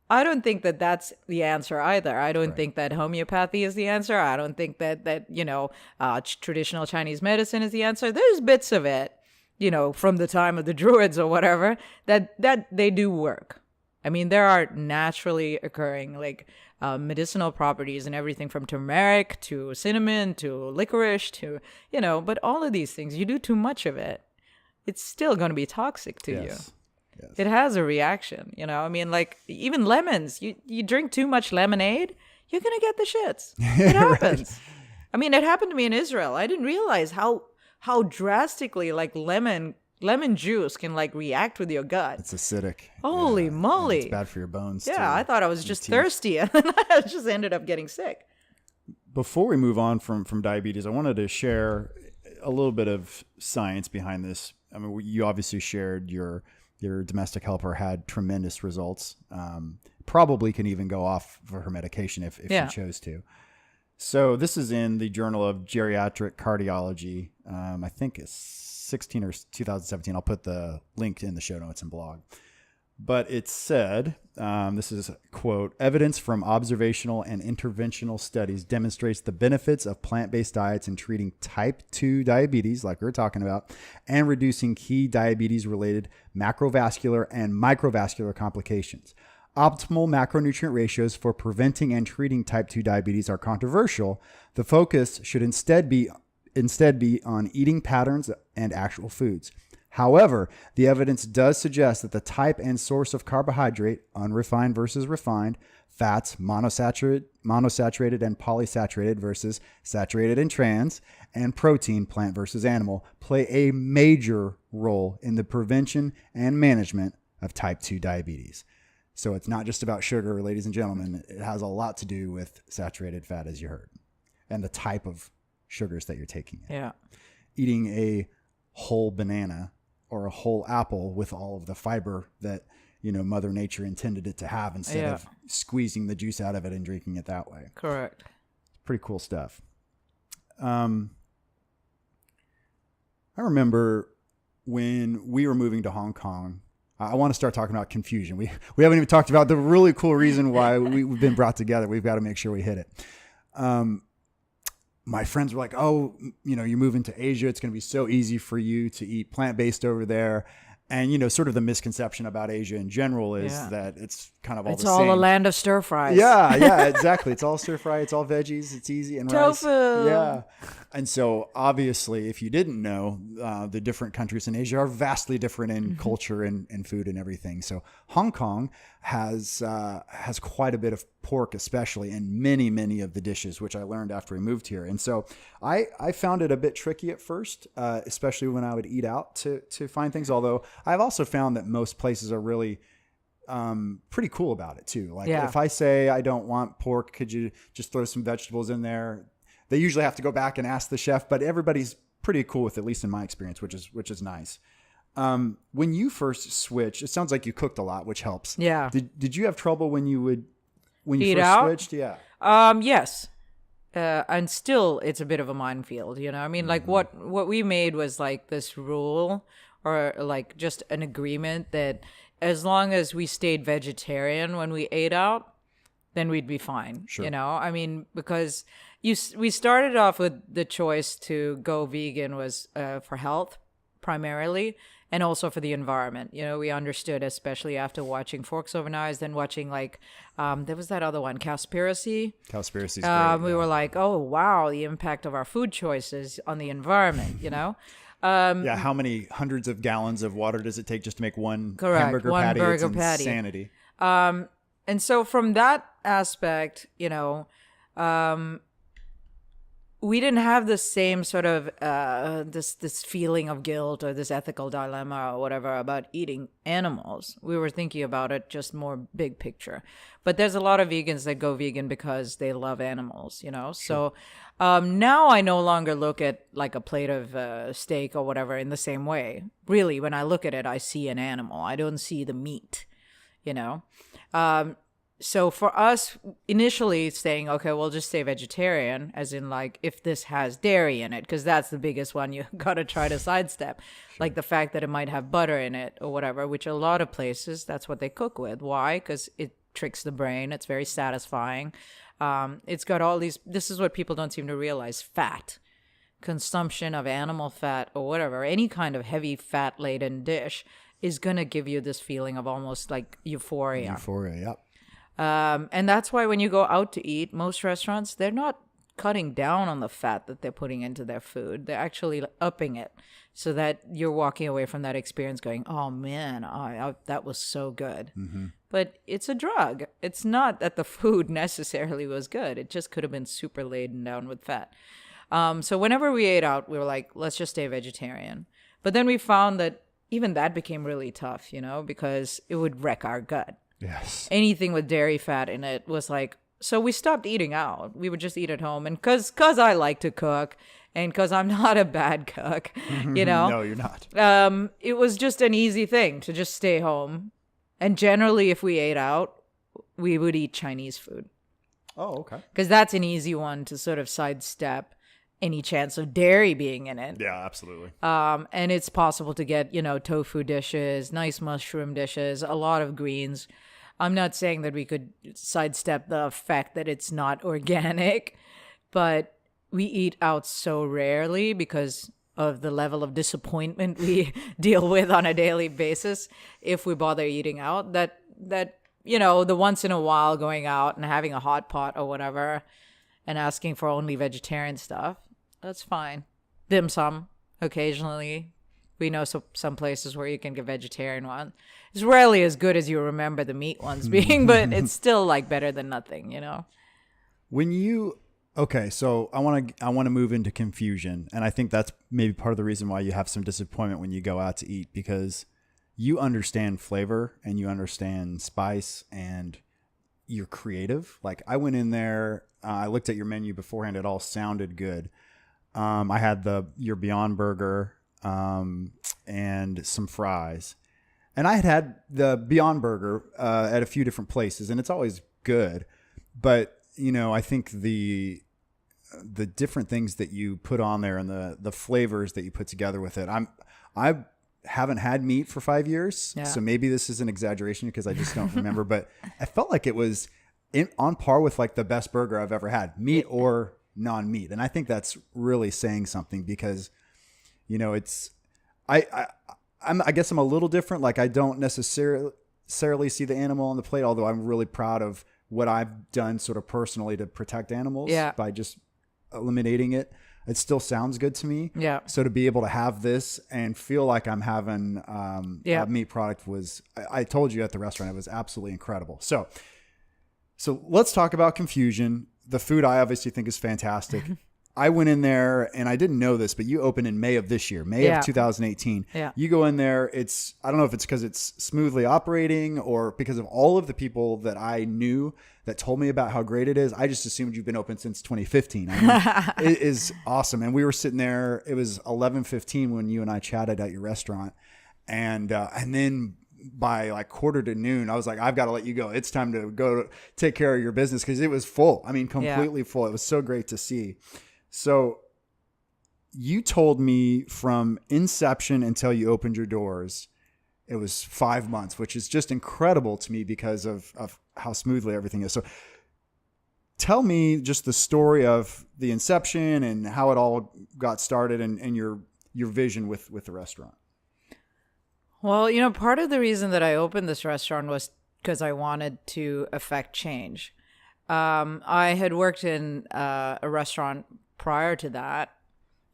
Speaker 1: I don't think that that's the answer either. I don't think that homeopathy is the answer. I don't think that traditional Chinese medicine is the answer. There's bits of it, from the time of the Druids or whatever, that they do work. I mean, there are naturally occurring like medicinal properties and everything from turmeric to cinnamon to licorice to, but all of these things, you do too much of it, it's still going to be toxic to you.
Speaker 2: Yes.
Speaker 1: It has a reaction, like even lemons, you drink too much lemonade, you're going to get the shits. It happens. Right. It happened to me in Israel. I didn't realize how drastically like lemon juice can like react with your gut.
Speaker 2: It's acidic.
Speaker 1: Holy moly.
Speaker 2: It's bad for your bones.
Speaker 1: Yeah,
Speaker 2: too.
Speaker 1: I thought I was just thirsty and then I just ended up getting sick.
Speaker 2: Before we move on from diabetes, I wanted to share a little bit of science behind this. You obviously shared your domestic helper had tremendous results. Probably can even go off for her medication if she chose to. So this is in the Journal of Geriatric Cardiology. I think it's 16 or 2017. I'll put the link in the show notes and blog. But it said, this is a quote, evidence from observational and interventional studies demonstrates the benefits of plant-based diets in treating type 2 diabetes, like we were talking about, and reducing key diabetes-related macrovascular and microvascular complications. Optimal macronutrient ratios for preventing and treating type 2 diabetes are controversial. The focus should instead be on eating patterns and actual foods. However, the evidence does suggest that the type and source of carbohydrate, unrefined versus refined, fats, monosaturated and polysaturated versus saturated and trans, and protein, plant versus animal, play a major role in the prevention and management of type 2 diabetes. So it's not just about sugar, ladies and gentlemen. It has a lot to do with saturated fat, as you heard, and the type of sugars that you're taking.
Speaker 1: Yeah.
Speaker 2: Eating a whole banana or a whole apple with all of the fiber that, Mother Nature intended it to have instead of squeezing the juice out of it and drinking it that way.
Speaker 1: Correct.
Speaker 2: Pretty cool stuff. I remember when we were moving to Hong Kong, I want to start talking about confusion. We haven't even talked about the really cool reason why we've been brought together. We've got to make sure we hit it. My friends were like, oh, you're moving to Asia. It's going to be so easy for you to eat plant-based over there. And, sort of the misconception about Asia in general is that it's kind of all the same.
Speaker 1: It's all a land of stir fries.
Speaker 2: Yeah, exactly. It's all stir fry. It's all veggies. It's easy and
Speaker 1: tofu.
Speaker 2: Rice. Yeah. And so obviously, if you didn't know, the different countries in Asia are vastly different in culture and food and everything. So Hong Kong has quite a bit of pork, especially in many of the dishes, which I learned after we moved here. And so I found it a bit tricky at first, especially when I would eat out to find things. Although I've also found that most places are really pretty cool about it too. Like if I say I don't want pork, could you just throw some vegetables in there? They usually have to go back and ask the chef, but everybody's pretty cool with, at least in my experience, which is nice. When you first switched, it sounds like you cooked a lot, which helps.
Speaker 1: Yeah.
Speaker 2: Did you have trouble when you
Speaker 1: Eat
Speaker 2: first
Speaker 1: out?
Speaker 2: switched? Yeah.
Speaker 1: Yes. And still it's a bit of a minefield, you know? I mean, like what we made was like this rule, or like just an agreement that as long as we stayed vegetarian when we ate out, then we'd be fine.
Speaker 2: Sure.
Speaker 1: You know, I mean, because we started off with the choice to go vegan was for health primarily, and also for the environment. You know, we understood, especially after watching Forks Over Knives, then watching like, there was that other one, Cowspiracy.
Speaker 2: Cowspiracy's great.
Speaker 1: We were like, oh, wow, the impact of our food choices on the environment, you know?
Speaker 2: Yeah, how many hundreds of gallons of water does it take just to make one
Speaker 1: Correct,
Speaker 2: hamburger
Speaker 1: one
Speaker 2: patty?
Speaker 1: burger
Speaker 2: It's
Speaker 1: patty.
Speaker 2: insanity.
Speaker 1: And so from that aspect, you know, we didn't have the same sort of this feeling of guilt or this ethical dilemma or whatever about eating animals. We were thinking about it just more big picture. But there's a lot of vegans that go vegan because they love animals, you know? Sure. So now I no longer look at like a plate of steak or whatever in the same way. Really, when I look at it, I see an animal. I don't see the meat, you know? So for us, initially saying, okay, we'll just stay vegetarian, as in like if this has dairy in it, because that's the biggest one you got to try to sidestep. Sure. Like the fact that it might have butter in it or whatever, which a lot of places, that's what they cook with. Why? Because it tricks the brain. It's very satisfying. It's got all these, this is what people don't seem to realize, fat. Consumption of animal fat or whatever, any kind of heavy fat-laden dish is going to give you this feeling of almost like euphoria.
Speaker 2: Euphoria, yep.
Speaker 1: And that's why when you go out to eat, most restaurants, they're not cutting down on the fat that they're putting into their food. They're actually upping it so that you're walking away from that experience going, oh man, that was so good. Mm-hmm. But it's a drug. It's not that the food necessarily was good. It just could have been super laden down with fat. So whenever we ate out, we were like, let's just stay vegetarian. But then we found that even that became really tough, you know, because it would wreck our gut.
Speaker 2: Yes.
Speaker 1: Anything with dairy fat in it was like, so we stopped eating out. We would just eat at home. And cause I like to cook and cause I'm not a bad cook, you know?
Speaker 2: No, you're not.
Speaker 1: It was just an easy thing to just stay home. And generally, if we ate out, we would eat Chinese food.
Speaker 2: Oh, okay.
Speaker 1: Cause that's an easy one to sort of sidestep any chance of dairy being in it.
Speaker 2: Yeah, absolutely.
Speaker 1: And it's possible to get, you know, tofu dishes, nice mushroom dishes, a lot of greens. I'm not saying that we could sidestep the fact that it's not organic, but we eat out so rarely because of the level of disappointment we deal with on a daily basis if we bother eating out, that you know, the once in a while going out and having a hot pot or whatever and asking for only vegetarian stuff, that's fine. Dim sum occasionally. We know some places where you can get vegetarian one. It's rarely as good as you remember the meat ones being, but it's still like better than nothing, you know?
Speaker 2: Okay, so I want to move into confusion, and I think that's maybe part of the reason why you have some disappointment when you go out to eat, because you understand flavor and you understand spice and you're creative. Like I went in there, I looked at your menu beforehand, it all sounded good. I had your Beyond Burger and some fries. And I had the Beyond Burger at a few different places, and it's always good. But, you know, I think the different things that you put on there and the flavors that you put together with it. I haven't had meat for 5 years, so maybe this is an exaggeration because I just don't remember. But I felt like it was on par with like the best burger I've ever had, meat or non-meat. And I think that's really saying something because, you know, it's I guess I'm a little different. Like I don't necessarily see the animal on the plate, although I'm really proud of what I've done sort of personally to protect animals by just eliminating it. It still sounds good to me. Yeah. So to be able to have this and feel like I'm having a meat product I told you at the restaurant, it was absolutely incredible. So let's talk about confusion. The food I obviously think is fantastic. I went in there and I didn't know this, but you opened in May of this year, May of 2018.
Speaker 1: Yeah.
Speaker 2: You go in there. I don't know if it's because it's smoothly operating or because of all of the people that I knew that told me about how great it is. I just assumed you've been open since 2015. I mean, it is awesome. And we were sitting there. It was 11:15 when you and I chatted at your restaurant. And then by like quarter to noon, I was like, I've got to let you go. It's time to go take care of your business, because it was full. I mean, completely full. It was so great to see. So you told me from inception until you opened your doors, it was 5 months, which is just incredible to me because of how smoothly everything is. So tell me just the story of the inception and how it all got started and your vision with the restaurant.
Speaker 1: Well, part of the reason that I opened this restaurant was because I wanted to affect change. I had worked in a restaurant prior to that,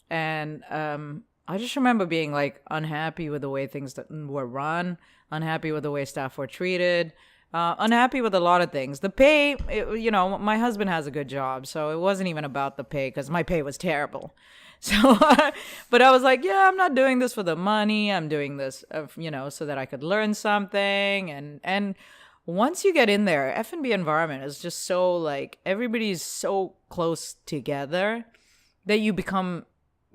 Speaker 1: and I just remember being like unhappy with the way things were run, unhappy with the way staff were treated, unhappy with a lot of things. The pay, my husband has a good job, so it wasn't even about the pay, because my pay was terrible. So, but I was like, yeah, I'm not doing this for the money. I'm doing this, so that I could learn something. And once you get in there, F&B environment is just so like, everybody's so close together that you become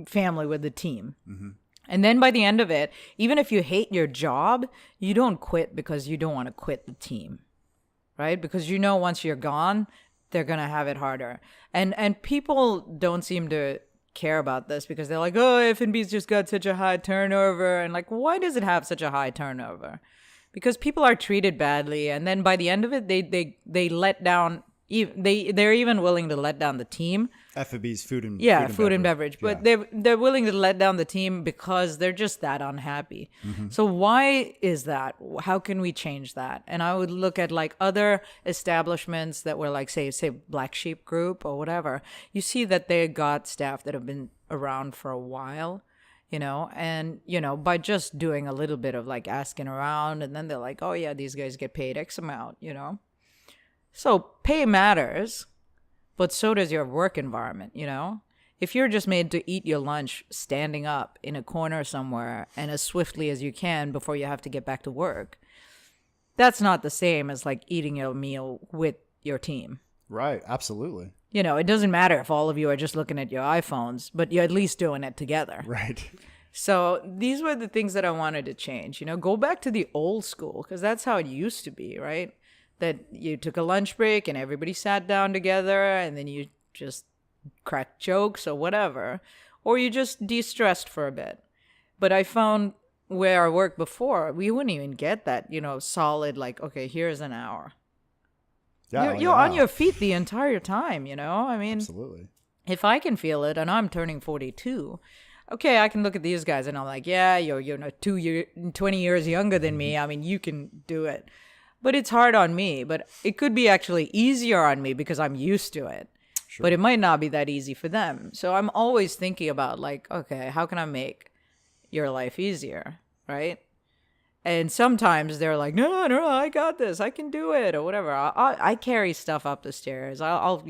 Speaker 1: family with the team. Mm-hmm. And then by the end of it, even if you hate your job, you don't quit because you don't want to quit the team, right? Because once you're gone, they're going to have it harder. And people don't seem to care about this, because they're like, oh, F&B's just got such a high turnover. And like, why does it have such a high turnover? Because people are treated badly, and then by the end of it, they let down. They're even willing to let down the team.
Speaker 2: F&B's food and
Speaker 1: beverage. But they're willing to let down the team because they're just that unhappy. Mm-hmm. So why is that? How can we change that? And I would look at like other establishments that were like, say Black Sheep Group or whatever. You see that they got staff that have been around for a while. And, by just doing a little bit of like asking around, and then they're like, oh yeah, these guys get paid X amount, So pay matters, but so does your work environment, If you're just made to eat your lunch standing up in a corner somewhere and as swiftly as you can before you have to get back to work, that's not the same as like eating your meal with your team.
Speaker 2: Right, absolutely.
Speaker 1: It doesn't matter if all of you are just looking at your iPhones, but you're at least doing it together.
Speaker 2: Right.
Speaker 1: So these were the things that I wanted to change. Go back to the old school, because that's how it used to be, right? That you took a lunch break and everybody sat down together, and then you just cracked jokes or whatever, or you just de-stressed for a bit. But I found where I worked before, we wouldn't even get that, solid, like, okay, here's an hour. Yeah, you're on your feet the entire time, I mean,
Speaker 2: absolutely.
Speaker 1: If I can feel it, and I'm turning 42, okay, I can look at these guys and I'm like, yeah, you're 20 years younger than me. I mean, you can do it. But it's hard on me. But it could be actually easier on me because I'm used to it. Sure. But it might not be that easy for them. So I'm always thinking about like, okay, how can I make your life easier, right? And sometimes they're like, no, I got this. I can do it, or whatever. I carry stuff up the stairs. I'll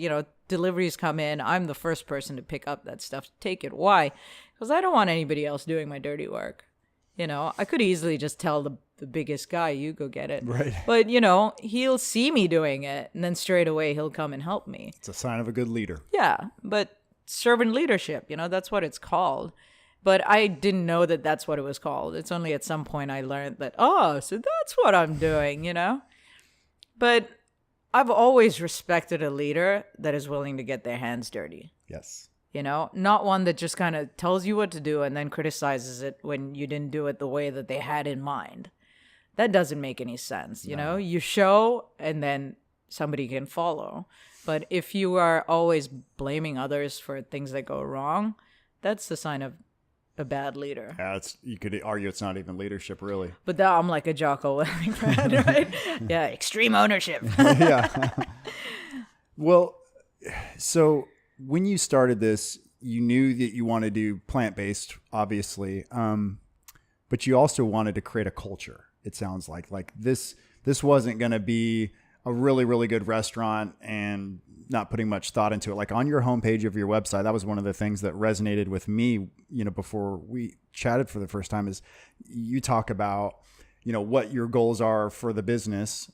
Speaker 1: deliveries come in. I'm the first person to pick up that stuff, to take it. Why? Because I don't want anybody else doing my dirty work. I could easily just tell the biggest guy, you go get it.
Speaker 2: Right.
Speaker 1: But, he'll see me doing it, and then straight away he'll come and help me.
Speaker 2: It's a sign of a good leader.
Speaker 1: Yeah, but servant leadership, that's what it's called. But I didn't know that that's what it was called. It's only at some point I learned that, so that's what I'm doing, But I've always respected a leader that is willing to get their hands dirty.
Speaker 2: Yes.
Speaker 1: Not one that just kind of tells you what to do and then criticizes it when you didn't do it the way that they had in mind. That doesn't make any sense.
Speaker 2: No.
Speaker 1: You show and then somebody can follow. But if you are always blaming others for things that go wrong, that's the sign of a bad leader.
Speaker 2: Yeah, you could argue it's not even leadership, really.
Speaker 1: But now I'm like a Jocko Willink fan, right? Yeah, extreme ownership.
Speaker 2: Yeah. Well, so when you started this, you knew that you wanted to do plant-based, obviously, but you also wanted to create a culture. It sounds like this wasn't going to be a really, really good restaurant and not putting much thought into it. Like on your homepage of your website, that was one of the things that resonated with me, before we chatted for the first time, is you talk about, what your goals are for the business,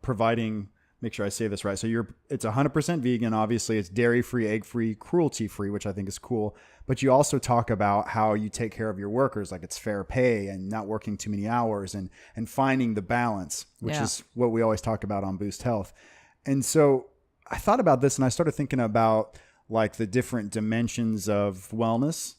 Speaker 2: providing, make sure I say this right. So it's 100% vegan. Obviously it's dairy-free, egg-free, cruelty-free, which I think is cool. But you also talk about how you take care of your workers, like it's fair pay and not working too many hours and finding the balance, which is what we always talk about on Boost Health. And so I thought about this and I started thinking about like the different dimensions of wellness.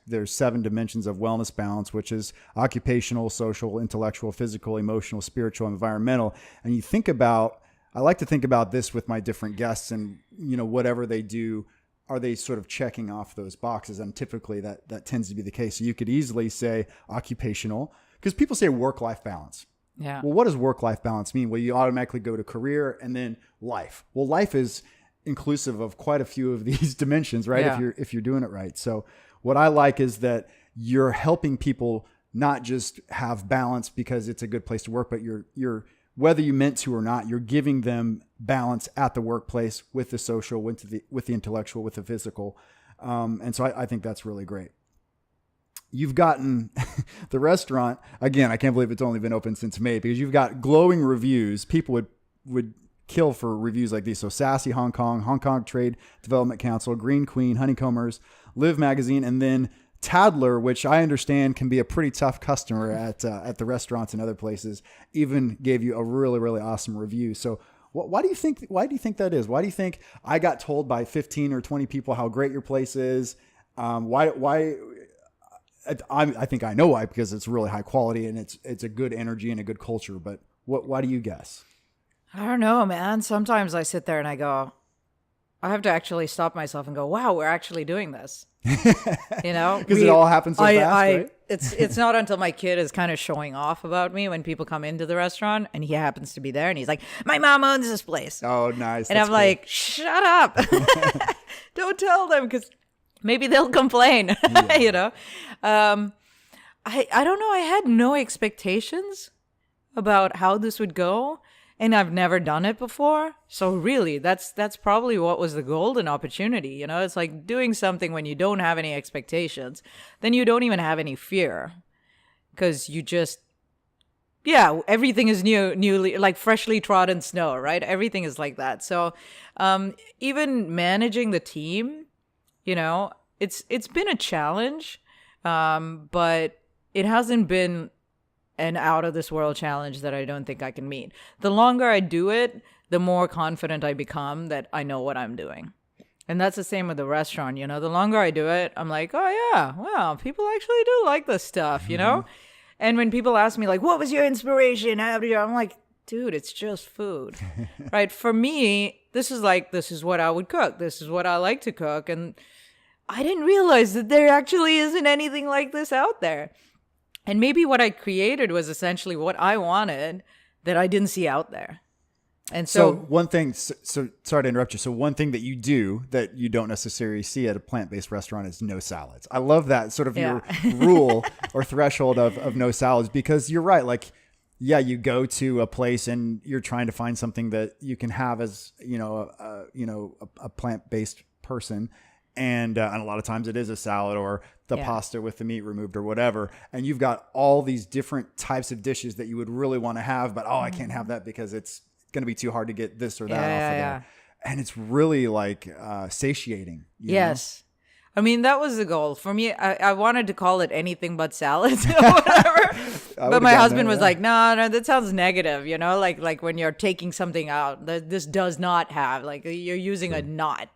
Speaker 2: There's 7 dimensions of wellness balance, which is occupational, social, intellectual, physical, emotional, spiritual, environmental. And you think about, I like to think about this with my different guests and, whatever they do, are they sort of checking off those boxes? And typically that tends to be the case. So you could easily say occupational, because people say work-life balance.
Speaker 1: Yeah.
Speaker 2: Well, what does work-life balance mean? Well, you automatically go to career and then life. Well, life is inclusive of quite a few of these dimensions, right?
Speaker 1: Yeah.
Speaker 2: If you're doing it right. So what I like is that you're helping people not just have balance because it's a good place to work, but you're whether you meant to or not, you're giving them balance at the workplace with the social, with the intellectual, with the physical. And so I think that's really great. You've gotten the restaurant, again, I can't believe it's only been open since May, because you've got glowing reviews. People would kill for reviews like these. So Sassy Hong Kong Trade Development Council, Green Queen, Honeycombers, Live Magazine, and then Tadler, which I understand can be a pretty tough customer at the restaurants and other places, even gave you a really, really awesome review. So why do you think that is? Why do you think I got told by 15 or 20 people how great your place is? Why? I think I know why, because it's really high quality and it's a good energy and a good culture. But why do you guess?
Speaker 1: I don't know, man. Sometimes I sit there and I go, I have to actually stop myself and go, wow, we're actually doing this. Because
Speaker 2: it all happens so fast, right?
Speaker 1: It's not until my kid is kind of showing off about me when people come into the restaurant and he happens to be there and he's like, my mom owns this place.
Speaker 2: Oh, nice.
Speaker 1: And I'm like, shut up. Don't tell them, because maybe they'll complain.
Speaker 2: Yeah.
Speaker 1: I don't know. I had no expectations about how this would go. And I've never done it before. So really, that's probably what was the golden opportunity. It's like doing something when you don't have any expectations. Then you don't even have any fear. Because you just, everything is newly, like freshly trodden snow, right? Everything is like that. So even managing the team, it's been a challenge. But it hasn't been an out of this world challenge that I don't think I can meet. The longer I do it, the more confident I become that I know what I'm doing. And that's the same with the restaurant. The longer I do it, I'm like, oh yeah, wow, people actually do like this stuff, And when people ask me like, what was your inspiration? I'm like, dude, it's just food, right? For me, this is what I would cook. This is what I like to cook. And I didn't realize that there actually isn't anything like this out there. And maybe what I created was essentially what I wanted that I didn't see out there. And so
Speaker 2: one thing, so sorry to interrupt you. So one thing that you do that you don't necessarily see at a plant-based restaurant is no salads. I love that sort of your rule or threshold of no salads, because you're right. Like, you go to a place and you're trying to find something that you can have as, a plant-based person. And a lot of times it is a salad or the pasta with the meat removed or whatever. And you've got all these different types of dishes that you would really want to have, but, I can't have that because it's going to be too hard to get this or that off of there. And it's really like satiating.
Speaker 1: Yes. I mean, that was the goal. For me, I wanted to call it anything but salads or whatever. But my husband was like, no, that sounds negative, like when you're taking something out, this does not have, like you're using a not.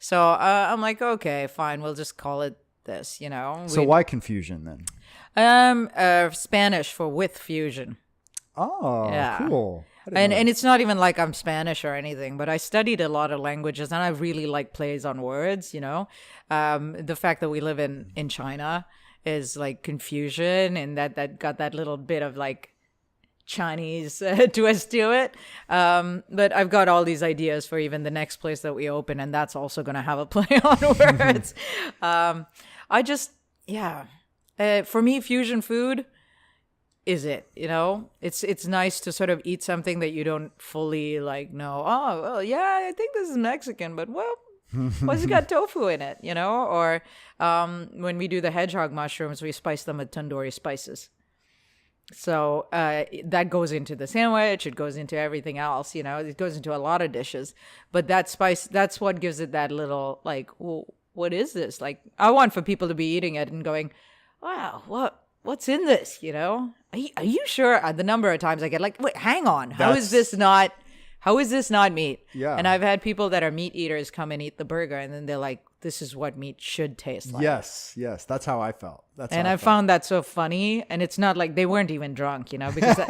Speaker 1: So I'm like, okay, fine. We'll just call it this,
Speaker 2: So why confusion then?
Speaker 1: Spanish for with fusion.
Speaker 2: Oh, yeah. Cool.
Speaker 1: And it's not even like I'm Spanish or anything, but I studied a lot of languages and I really like plays on words, The fact that we live in China is like confusion, and that got that little bit of like Chinese twist to it. But I've got all these ideas for even the next place that we open, and that's also going to have a play on words. For me, fusion food, is it, you know? It's nice to sort of eat something that you don't fully like know. Oh, well, yeah, I think this is Mexican, but well, what's it got tofu in it, you know? Or when we do the hedgehog mushrooms, we spice them with tandoori spices. So that goes into the sandwich. It goes into everything else, you know. It goes into a lot of dishes. But that spice, that's what gives it that little, like, well, what is this? Like, I want for people to be eating it and going, wow, what's in this, you know? Are you sure? The number of times I get like, wait, hang on. How is this not meat?
Speaker 2: Yeah.
Speaker 1: And I've had people that are meat eaters come and eat the burger, and then they're like, this is what meat should taste like.
Speaker 2: Yes. That's how I felt.
Speaker 1: And I found that so funny. And it's not like they weren't even drunk, you know, because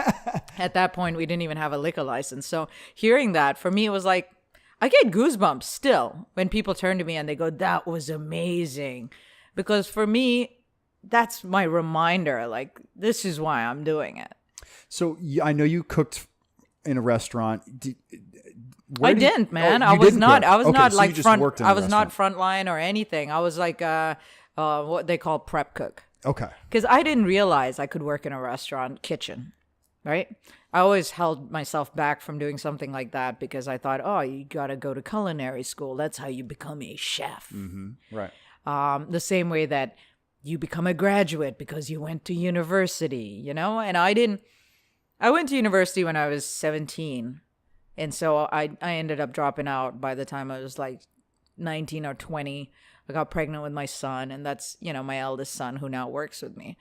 Speaker 1: at that point we didn't even have a liquor license. So hearing that, for me, it was like, I get goosebumps still when people turn to me and they go, that was amazing. Because for me, that's my reminder. Like, this is why I'm doing it.
Speaker 2: So I know you cooked in a restaurant.
Speaker 1: I didn't, man. I was not like frontline or anything. I was like what they call prep cook.
Speaker 2: Okay.
Speaker 1: Because I didn't realize I could work in a restaurant kitchen, right? I always held myself back from doing something like that because I thought, oh, you got to go to culinary school. That's how you become a chef.
Speaker 2: Mm-hmm. Right.
Speaker 1: The same way that you become a graduate because you went to university, you know? And I didn't. I went to university when I was 17. And so I ended up dropping out by the time I was like 19 or 20. I got pregnant with my son, and that's, you know, my eldest son who now works with me.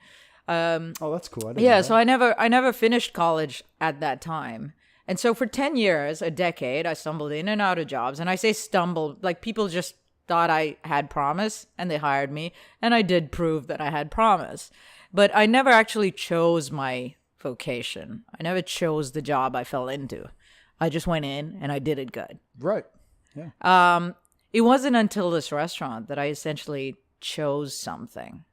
Speaker 2: Oh, that's cool. I didn't know that.
Speaker 1: So I never finished college at that time. And so for 10 years, a decade, I stumbled in and out of jobs. And I say stumbled, like people just thought I had promise and they hired me. And I did prove that I had promise. But I never actually chose my vocation. I never chose the job I fell into. I just went in and I did it good.
Speaker 2: Right. Yeah.
Speaker 1: It wasn't until this restaurant that I essentially chose something,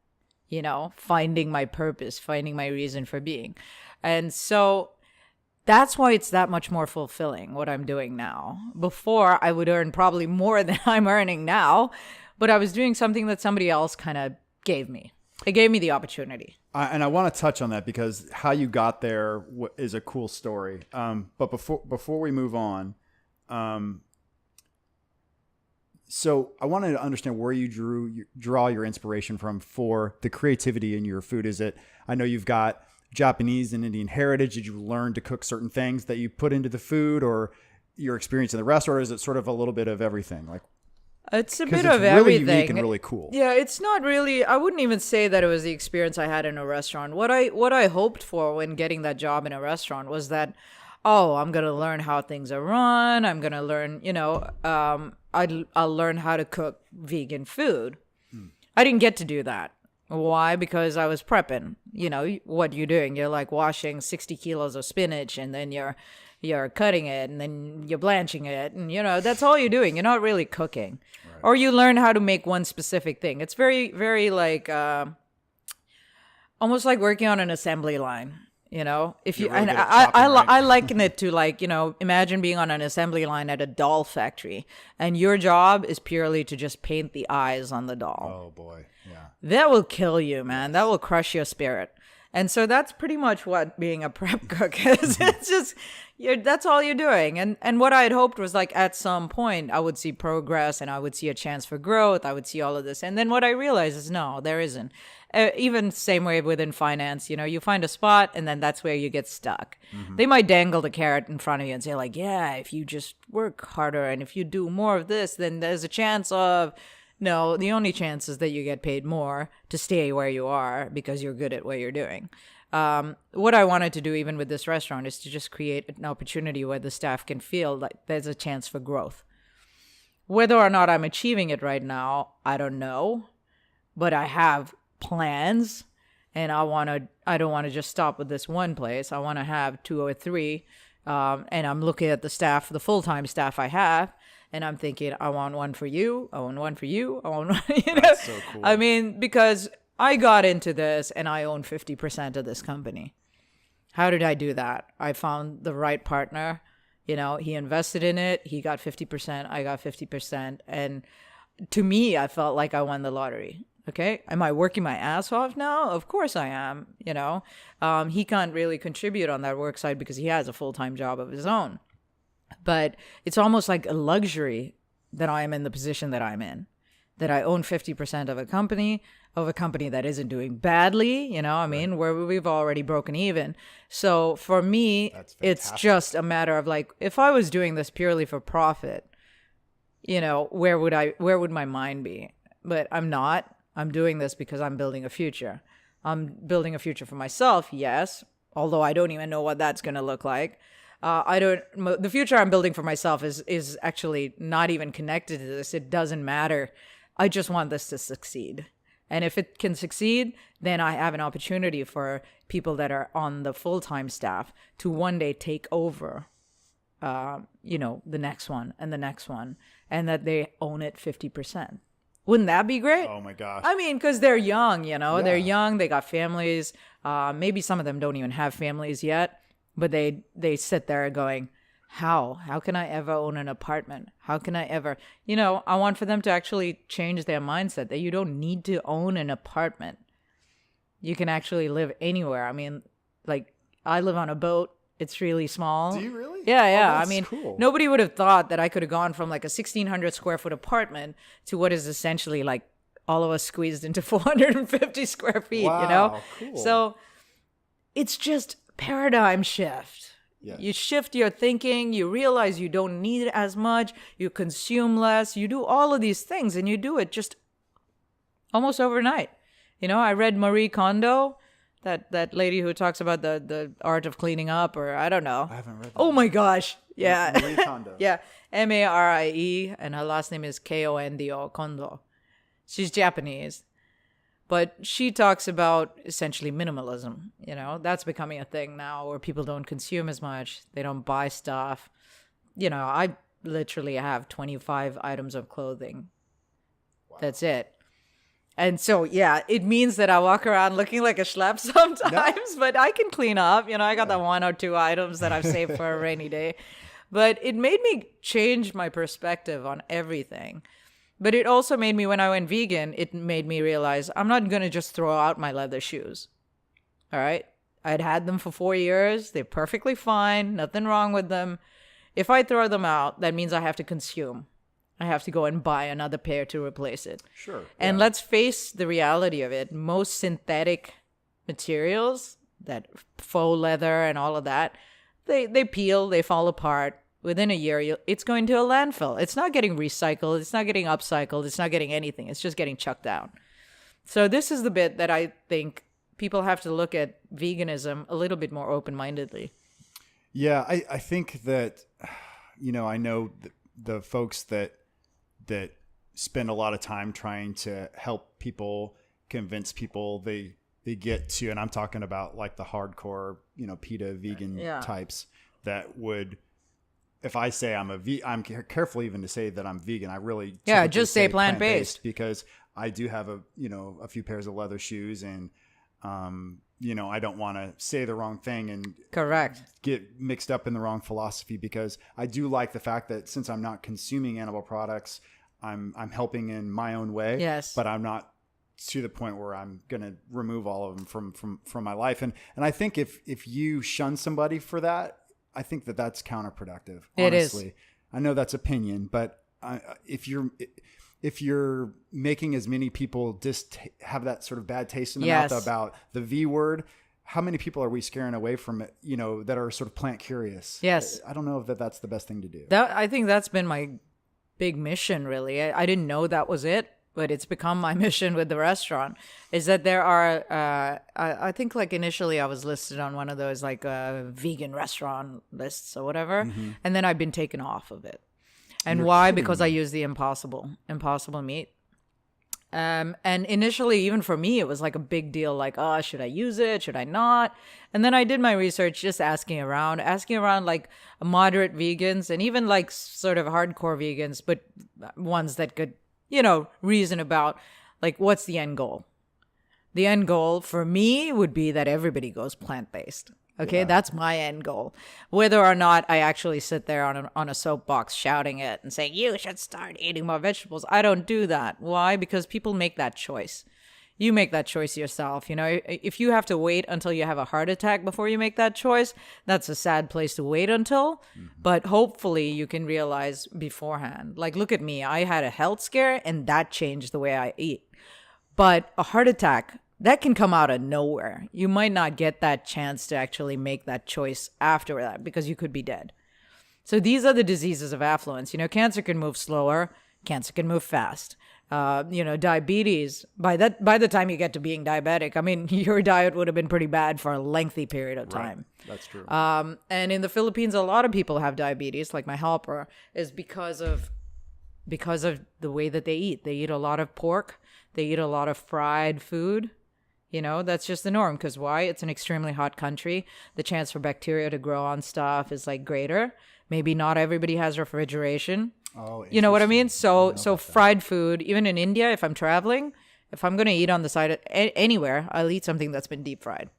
Speaker 1: you know, finding my purpose, finding my reason for being. And so that's why it's that much more fulfilling what I'm doing now. Before, I would earn probably more than I'm earning now, but I was doing something that somebody else kind of gave me. It gave me the opportunity.
Speaker 2: And I want to touch on that because how you got there is a cool story. But before we move on, so I wanted to understand where you draw your inspiration from for the creativity in your food. Is it, I know you've got Japanese and Indian heritage. Did you learn to cook certain things that you put into the food, or your experience in the restaurant? Or is it sort of a little bit of everything? Like,
Speaker 1: it's a bit
Speaker 2: really
Speaker 1: of everything.
Speaker 2: Unique and really cool.
Speaker 1: Yeah, it's not really. I wouldn't even say that it was the experience I had in a restaurant. What I hoped for when getting that job in a restaurant was that, oh, I'm gonna learn how things are run. I'm gonna learn, you know, I'll learn how to cook vegan food. I didn't get to do that. Why? Because I was prepping. You know, what you're doing, you're like washing 60 kilos of spinach, and then you're cutting it, and then you're blanching it, and you know, that's all you're doing. You're not really cooking. Right. Or you learn how to make one specific thing. It's very, very like almost like working on an assembly line. You know, if you really, and I liken it to, like, you know, imagine being on an assembly line at a doll factory, and your job is purely to just paint the eyes on the doll.
Speaker 2: Oh boy, yeah.
Speaker 1: That will kill you, man. That will crush your spirit. And so that's pretty much what being a prep cook is. It's just, that's all you're doing. And what I had hoped was, like, at some point I would see progress and I would see a chance for growth. I would see all of this. And then what I realized is, no, there isn't. Even same way within finance, you know, you find a spot and then that's where you get stuck. Mm-hmm. They might dangle the carrot in front of you and say, like, yeah, if you just work harder and if you do more of this, then there's a chance of... No, the only chance is that you get paid more to stay where you are because you're good at what you're doing. What I wanted to do, even with this restaurant, is to just create an opportunity where the staff can feel like there's a chance for growth. Whether or not I'm achieving it right now, I don't know. But I have plans, and I don't want to just stop with this one place. I want to have 2 or 3. And I'm looking at the staff, the full-time staff I have, and I'm thinking, I want one for you. I want one for you. I want one, you know?
Speaker 2: That's so cool.
Speaker 1: I mean, because I got into this and I own 50% of this company. How did I do that? I found the right partner. You know, he invested in it. He got 50%. I got 50%. And to me, I felt like I won the lottery. Okay. Am I working my ass off now? Of course I am. He can't really contribute on that work side because he has a full-time job of his own. But it's almost like a luxury that I am in the position that I'm in, that I own 50% of a company that isn't doing badly, where we've already broken even. So for me, it's just a matter of like, if I was doing this purely for profit, where would my mind be? But I'm not. I'm doing this because I'm building a future. I'm building a future for myself, yes, although I don't even know what that's going to look like. The future I'm building for myself is actually not even connected to this. It doesn't matter. I just want this to succeed. And if it can succeed, then I have an opportunity for people that are on the full-time staff to one day take over, the next one and the next one, and that they own it 50%. Wouldn't that be great?
Speaker 2: Oh my gosh.
Speaker 1: I mean, because they're young, they're young, they got families. Maybe some of them don't even have families yet, but they sit there going, how can I ever own an apartment? How can I ever, I want for them to actually change their mindset that you don't need to own an apartment. You can actually live anywhere. I mean, like, I live on a boat. It's really small.
Speaker 2: Do you really?
Speaker 1: Yeah.
Speaker 2: Oh, that's cool.
Speaker 1: Nobody would have thought that I could have gone from like a 1,600 square foot apartment to what is essentially like all of us squeezed into 450 square feet,
Speaker 2: Wow, cool.
Speaker 1: So it's just paradigm shift.
Speaker 2: Yes.
Speaker 1: You shift your thinking, you realize you don't need it as much, you consume less, you do all of these things, and you do it just almost overnight. I read Marie Kondo, that lady who talks about the art of cleaning up, or I don't know.
Speaker 2: I haven't read that.
Speaker 1: Oh my gosh. Yeah.
Speaker 2: Marie Kondo.
Speaker 1: Yeah. Marie, and her last name is Kondo, Kondo. She's Japanese. But she talks about essentially minimalism. That's becoming a thing now where people don't consume as much. They don't buy stuff. I literally have 25 items of clothing. Wow. That's it. And so, yeah, it means that I walk around looking like a schlep sometimes, but I can clean up. I got that 1 or 2 items that I've saved for a rainy day. But it made me change my perspective on everything. But it also made me, when I went vegan, it made me realize I'm not going to just throw out my leather shoes. All right? I'd had them for 4 years. They're perfectly fine. Nothing wrong with them. If I throw them out, that means I have to consume. I have to go and buy another pair to replace it.
Speaker 2: Sure.
Speaker 1: And let's face the reality of it. Most synthetic materials, that faux leather and all of that, they peel, they fall apart. Within a year, it's going to a landfill. It's not getting recycled. It's not getting upcycled. It's not getting anything. It's just getting chucked down. So this is the bit that I think people have to look at veganism a little bit more open-mindedly.
Speaker 2: Yeah, I think that, I know the folks that spend a lot of time trying to help people, convince people they get to, and I'm talking about like the hardcore, PETA vegan types that would, if I say I'm careful even to say that I'm vegan. I really
Speaker 1: just say plant-based
Speaker 2: because I do have a few pairs of leather shoes, and I don't want to say the wrong thing and
Speaker 1: correct
Speaker 2: get mixed up in the wrong philosophy, because I do like the fact that since I'm not consuming animal products, I'm helping in my own way.
Speaker 1: Yes.
Speaker 2: But I'm not to the point where I'm going to remove all of them from my life. And I think if you shun somebody for that, I think that's counterproductive. Honestly.
Speaker 1: It is.
Speaker 2: I know that's opinion, but if you're making as many people just have that sort of bad taste in the mouth about the V word, how many people are we scaring away from it, that are sort of plant curious?
Speaker 1: Yes.
Speaker 2: I don't know if that's the best thing to do.
Speaker 1: I think that's been my big mission, really. I didn't know that was it, but it's become my mission with the restaurant, is that there are, I think like initially I was listed on one of those like vegan restaurant lists or whatever. Mm-hmm. And then I've been taken off of it. And why? Because I use the impossible meat. And initially, even for me, it was like a big deal. Like, oh, should I use it? Should I not? And then I did my research, just asking around like moderate vegans and even like sort of hardcore vegans, but ones that could, reason about like, what's the end goal? The end goal for me would be that everybody goes plant-based. Okay,
Speaker 2: Yeah.
Speaker 1: that's my end goal. Whether or not I actually sit there on a soapbox shouting it and saying, you should start eating more vegetables, I don't do that. Why? Because people make that choice. You make that choice yourself. You know, if you have to wait until you have a heart attack before you make that choice, that's a sad place to wait until. But hopefully you can realize beforehand. Like, look at me. I had a health scare and that changed the way I eat. But a heart attack, that can come out of nowhere. You might not get that chance to actually make that choice after that because you could be dead. So these are the diseases of affluence. You know, cancer can move slower. Cancer can move fast. Diabetes, by the time you get to being diabetic, I mean, your diet would have been pretty bad for a lengthy period of time.
Speaker 2: Right. That's true.
Speaker 1: And in the Philippines, a lot of people have diabetes, like my helper, is because of the way that they eat. They eat a lot of pork. They eat a lot of fried food. You know, that's just the norm. Because why? It's an extremely hot country. The chance for bacteria to grow on stuff is like greater. Maybe not everybody has refrigeration.
Speaker 2: Oh,
Speaker 1: you know what I mean? So fried food, even in India, if I'm traveling, if I'm going to eat on the side of anywhere, I'll eat something that's been deep fried.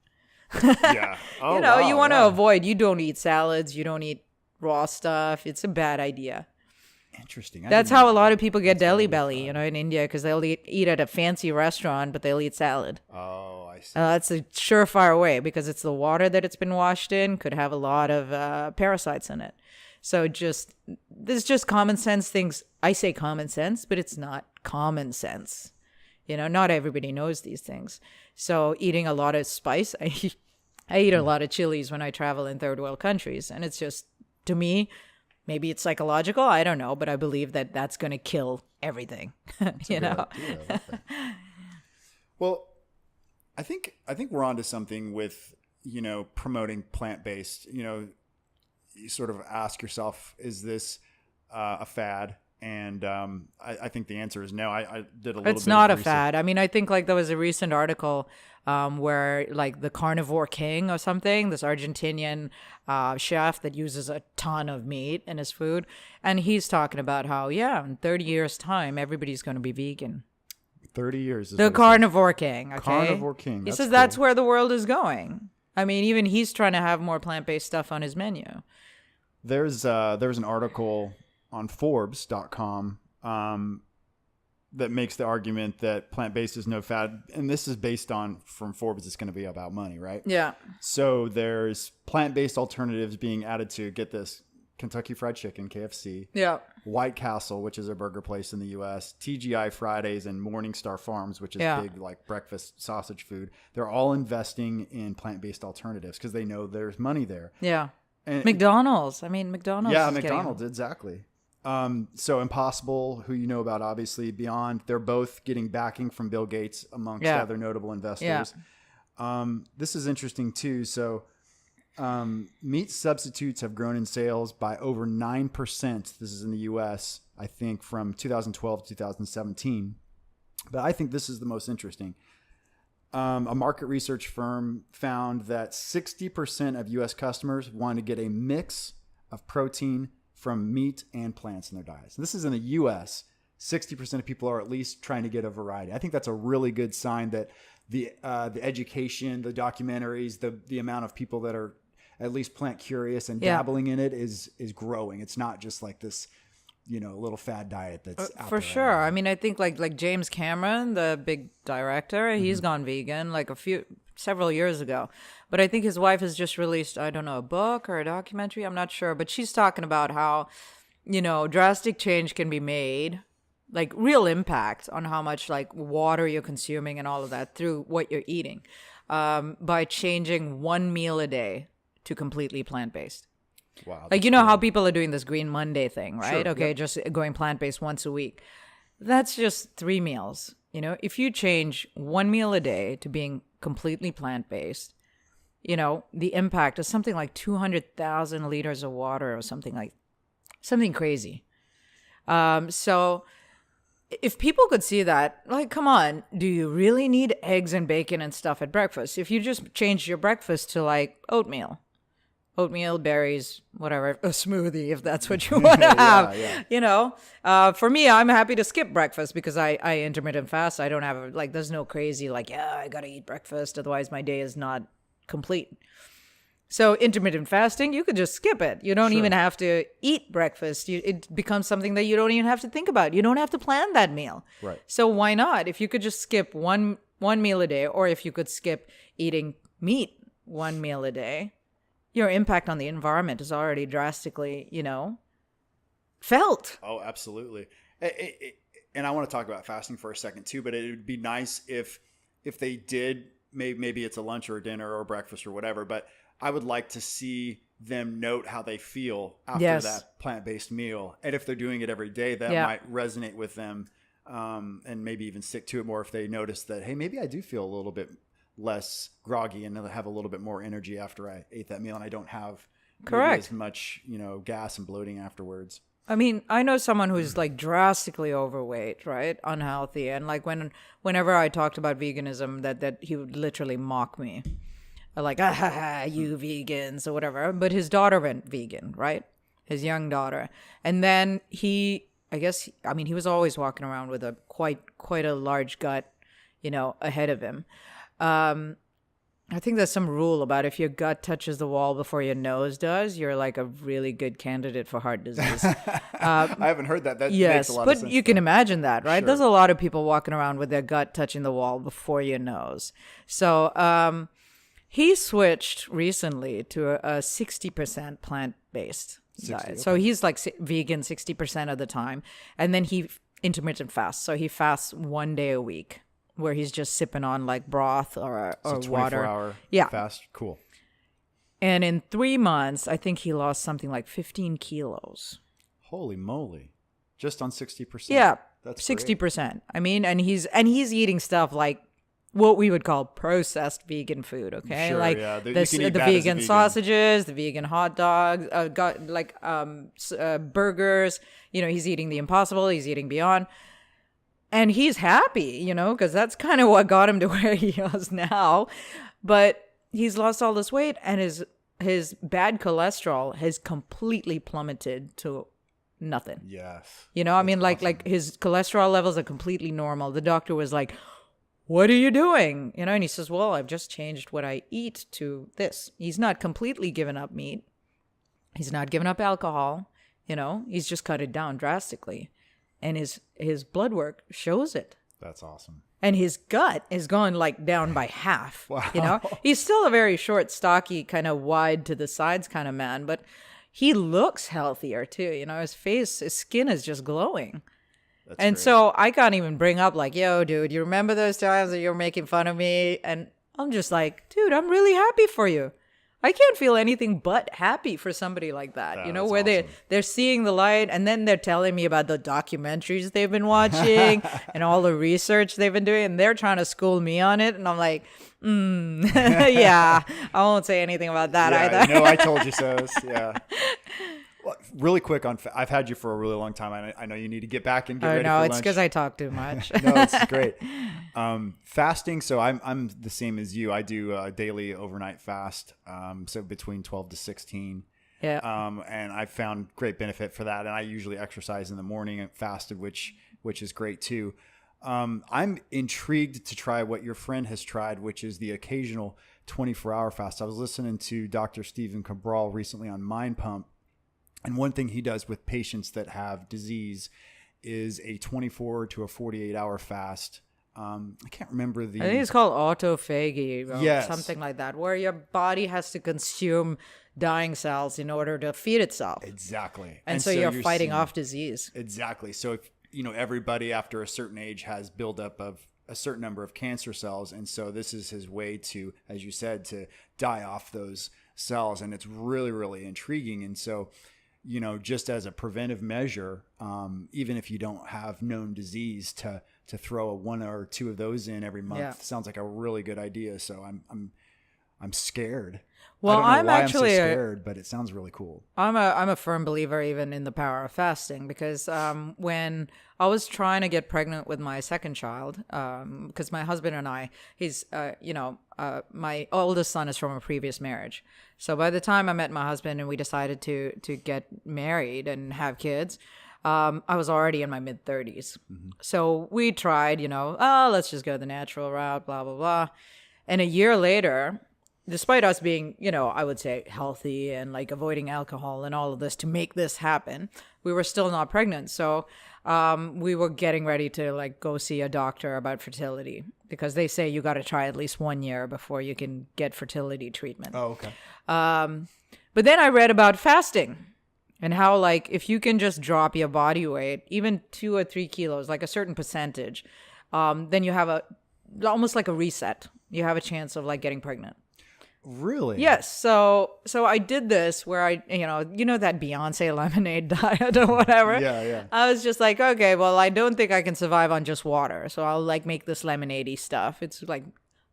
Speaker 2: Yeah. Oh,
Speaker 1: you know,
Speaker 2: wow,
Speaker 1: you want to
Speaker 2: yeah.
Speaker 1: avoid, you don't eat salads, you don't eat raw stuff. It's a bad idea.
Speaker 2: Interesting.
Speaker 1: That's how a lot of people get deli belly, you know, in India, because they'll eat at a fancy restaurant, but they'll eat salad.
Speaker 2: Oh, I see.
Speaker 1: That's a surefire way because it's the water that it's been washed in could have a lot of parasites in it. So there's just common sense things. I say common sense, but it's not common sense. You know, not everybody knows these things. So eating a lot of spice, I eat a lot of chilies when I travel in third world countries. And it's just, to me, maybe it's psychological. I don't know, but I believe that that's going to kill everything. You know?
Speaker 2: Well, I think we're onto something with, you know, promoting plant-based. You know, you sort of ask yourself, is this a fad? And I think the answer is no. I did a little bit.
Speaker 1: It's not a
Speaker 2: research.
Speaker 1: fad. I mean, I think like there was a recent article where like the Carnivore King or something, this Argentinian chef that uses a ton of meat in his food. And he's talking about how, in 30 years' time, everybody's going to be vegan.
Speaker 2: 30 years. Is
Speaker 1: The
Speaker 2: what it
Speaker 1: Carnivore King, okay?
Speaker 2: Carnivore King.
Speaker 1: He says that's where the world is going. I mean, even he's trying to have more plant-based stuff on his menu.
Speaker 2: There's an article on Forbes.com that makes the argument that plant-based is no fad. And this is based on, from Forbes, it's going to be about money, right?
Speaker 1: Yeah.
Speaker 2: So there's plant-based alternatives being added to, get this, Kentucky Fried Chicken, KFC.
Speaker 1: Yeah.
Speaker 2: White Castle, which is a burger place in the U.S., TGI Fridays, and Morningstar Farms, which is big like breakfast sausage food. They're all investing in plant-based alternatives because they know there's money there.
Speaker 1: Yeah.
Speaker 2: And,
Speaker 1: McDonald's. I mean, McDonald's.
Speaker 2: Yeah,
Speaker 1: is
Speaker 2: McDonald's, exactly. So Impossible, who you know about, obviously, Beyond, they're both getting backing from Bill Gates, amongst other notable investors. Yeah. This is interesting, too. So meat substitutes have grown in sales by over 9%. This is in the U.S., I think, from 2012 to 2017. But I think this is the most interesting. A market research firm found that 60% of U.S. customers want to get a mix of protein from meat and plants in their diets. And this is in the U.S. 60% of people are at least trying to get a variety. I think that's a really good sign that the education, the documentaries, the amount of people that are at least plant curious and dabbling in it is growing. It's not just like this, you know, little fad diet that's out
Speaker 1: for
Speaker 2: there
Speaker 1: sure.
Speaker 2: right now.
Speaker 1: I mean, I think like James Cameron, the big director, he's gone vegan like several years ago. But I think his wife has just released, I don't know, a book or a documentary. I'm not sure. But she's talking about how, you know, drastic change can be made, like real impact on how much like water you're consuming and all of that through what you're eating by changing one meal a day to completely plant-based.
Speaker 2: Wow.
Speaker 1: Like, you know how people are doing this Green Monday thing, right?
Speaker 2: Sure,
Speaker 1: Okay, just going plant-based once a week. That's just 3 meals. You know, if you change one meal a day to being completely plant-based, you know, the impact is something like 200,000 liters of water or something crazy. So if people could see that, like, come on, do you really need eggs and bacon and stuff at breakfast? If you just change your breakfast to like oatmeal, berries, whatever, a smoothie, if that's what you want to have.
Speaker 2: Yeah.
Speaker 1: You know, for me, I'm happy to skip breakfast because I intermittent fast. I don't have there's no crazy I got to eat breakfast. Otherwise my day is not complete. So intermittent fasting, you could just skip it. You don't
Speaker 2: Sure.
Speaker 1: even have to eat breakfast. It becomes something that you don't even have to think about. You don't have to plan that meal.
Speaker 2: Right.
Speaker 1: So why not? If you could just skip one meal a day, or if you could skip eating meat one meal a day, your impact on the environment is already drastically, felt.
Speaker 2: Oh, absolutely. And I want to talk about fasting for a second too, but it would be nice if they did, maybe it's a lunch or a dinner or breakfast or whatever, but I would like to see them note how they feel after that plant-based meal. And if they're doing it every day, that might resonate with them, and maybe even stick to it more if they notice that, hey, maybe I do feel a little bit less groggy and have a little bit more energy after I ate that meal, and I don't have as much, gas and bloating afterwards.
Speaker 1: I mean, I know someone who's like drastically overweight, right? Unhealthy. And like whenever I talked about veganism, that he would literally mock me. Like, you vegans or whatever. But his daughter went vegan, right? His young daughter. And then he was always walking around with a quite a large gut, ahead of him. I think there's some rule about if your gut touches the wall before your nose does, you're like a really good candidate for heart disease.
Speaker 2: I haven't heard that. That makes a lot of sense.
Speaker 1: But you can imagine that, right?
Speaker 2: Sure.
Speaker 1: There's a lot of people walking around with their gut touching the wall before your nose. So he switched recently to a 60% plant-based diet. Okay. So he's like vegan 60% of the time. And then he intermittent fasts. So he fasts 1 day a week, where he's just sipping on like broth or water.
Speaker 2: 24-hour fast. Cool.
Speaker 1: And in 3 months, I think he lost something like 15 kilos.
Speaker 2: Holy moly. Just on 60%.
Speaker 1: Yeah.
Speaker 2: That's
Speaker 1: 60%.
Speaker 2: Great.
Speaker 1: I mean, and he's eating stuff like what we would call processed vegan food, okay?
Speaker 2: Sure,
Speaker 1: like the vegan sausages, the vegan hot dogs, burgers. He's eating the Impossible, he's eating Beyond. And he's happy, because that's kind of what got him to where he is now. But he's lost all this weight, and his bad cholesterol has completely plummeted to nothing.
Speaker 2: Yes.
Speaker 1: I mean, like his cholesterol levels are completely normal. The doctor was like, "What are you doing?" And he says, "Well, I've just changed what I eat to this." He's not completely given up meat. He's not given up alcohol. He's just cut it down drastically. And his blood work shows it.
Speaker 2: That's awesome.
Speaker 1: And his gut is gone like down by half.
Speaker 2: Wow.
Speaker 1: He's still a very short, stocky, kind of wide to the sides kind of man, but he looks healthier too. His skin is just glowing. That's great. So I can't even bring up like, yo, dude, you remember those times that you were making fun of me? And I'm just like, dude, I'm really happy for you. I can't feel anything but happy for somebody like that, where
Speaker 2: awesome.
Speaker 1: they're seeing the light, and then they're telling me about the documentaries they've been watching and all the research they've been doing, and they're trying to school me on it. And I'm like, yeah, I won't say anything about that either.
Speaker 2: No, I told you so. Yeah. Well, really quick I've had you for a really long time. I know you need to get back and get ready for lunch.
Speaker 1: No, it's because I talk too much.
Speaker 2: No, it's great. Fasting. So I'm the same as you. I do a daily overnight fast. So between 12 to 16.
Speaker 1: Yeah.
Speaker 2: And I found great benefit for that. And I usually exercise in the morning and fasted, which is great too. I'm intrigued to try what your friend has tried, which is the occasional 24-hour fast. I was listening to Dr. Stephen Cabral recently on Mind Pump. And one thing he does with patients that have disease is a 24 to a 48-hour fast. I can't remember the...
Speaker 1: I think it's called autophagy or
Speaker 2: yes.
Speaker 1: something like that, where your body has to consume dying cells in order to feed itself.
Speaker 2: Exactly.
Speaker 1: And so you're fighting off disease.
Speaker 2: Exactly. So if everybody after a certain age has buildup of a certain number of cancer cells. And so this is his way to, as you said, to die off those cells. And it's really, really intriguing. And so... just as a preventive measure, even if you don't have known disease, to throw one or two of those in every month sounds like a really good idea. So I'm scared.
Speaker 1: Well,
Speaker 2: I don't know why
Speaker 1: actually
Speaker 2: I'm so scared, but it sounds really cool.
Speaker 1: I'm a firm believer even in the power of fasting, because when I was trying to get pregnant with my second child, because my husband and I, my oldest son is from a previous marriage. So by the time I met my husband and we decided to get married and have kids, I was already in my mid-30s. Mm-hmm. So we tried, let's just go the natural route, blah, blah, blah. And a year later, despite us being, I would say healthy and like avoiding alcohol and all of this to make this happen, we were still not pregnant. So we were getting ready to like go see a doctor about fertility because they say you got to try at least 1 year before you can get fertility treatment.
Speaker 2: Oh, okay.
Speaker 1: But then I read about fasting and how like if you can just drop your body weight, even 2 or 3 kilos, like a certain percentage, then you have almost like a reset. You have a chance of like getting pregnant.
Speaker 2: Really?
Speaker 1: Yes. So I did this where I, that Beyonce lemonade diet or whatever.
Speaker 2: Yeah.
Speaker 1: I was just like, okay, well, I don't think I can survive on just water. So I'll like make this lemonade-y stuff. It's like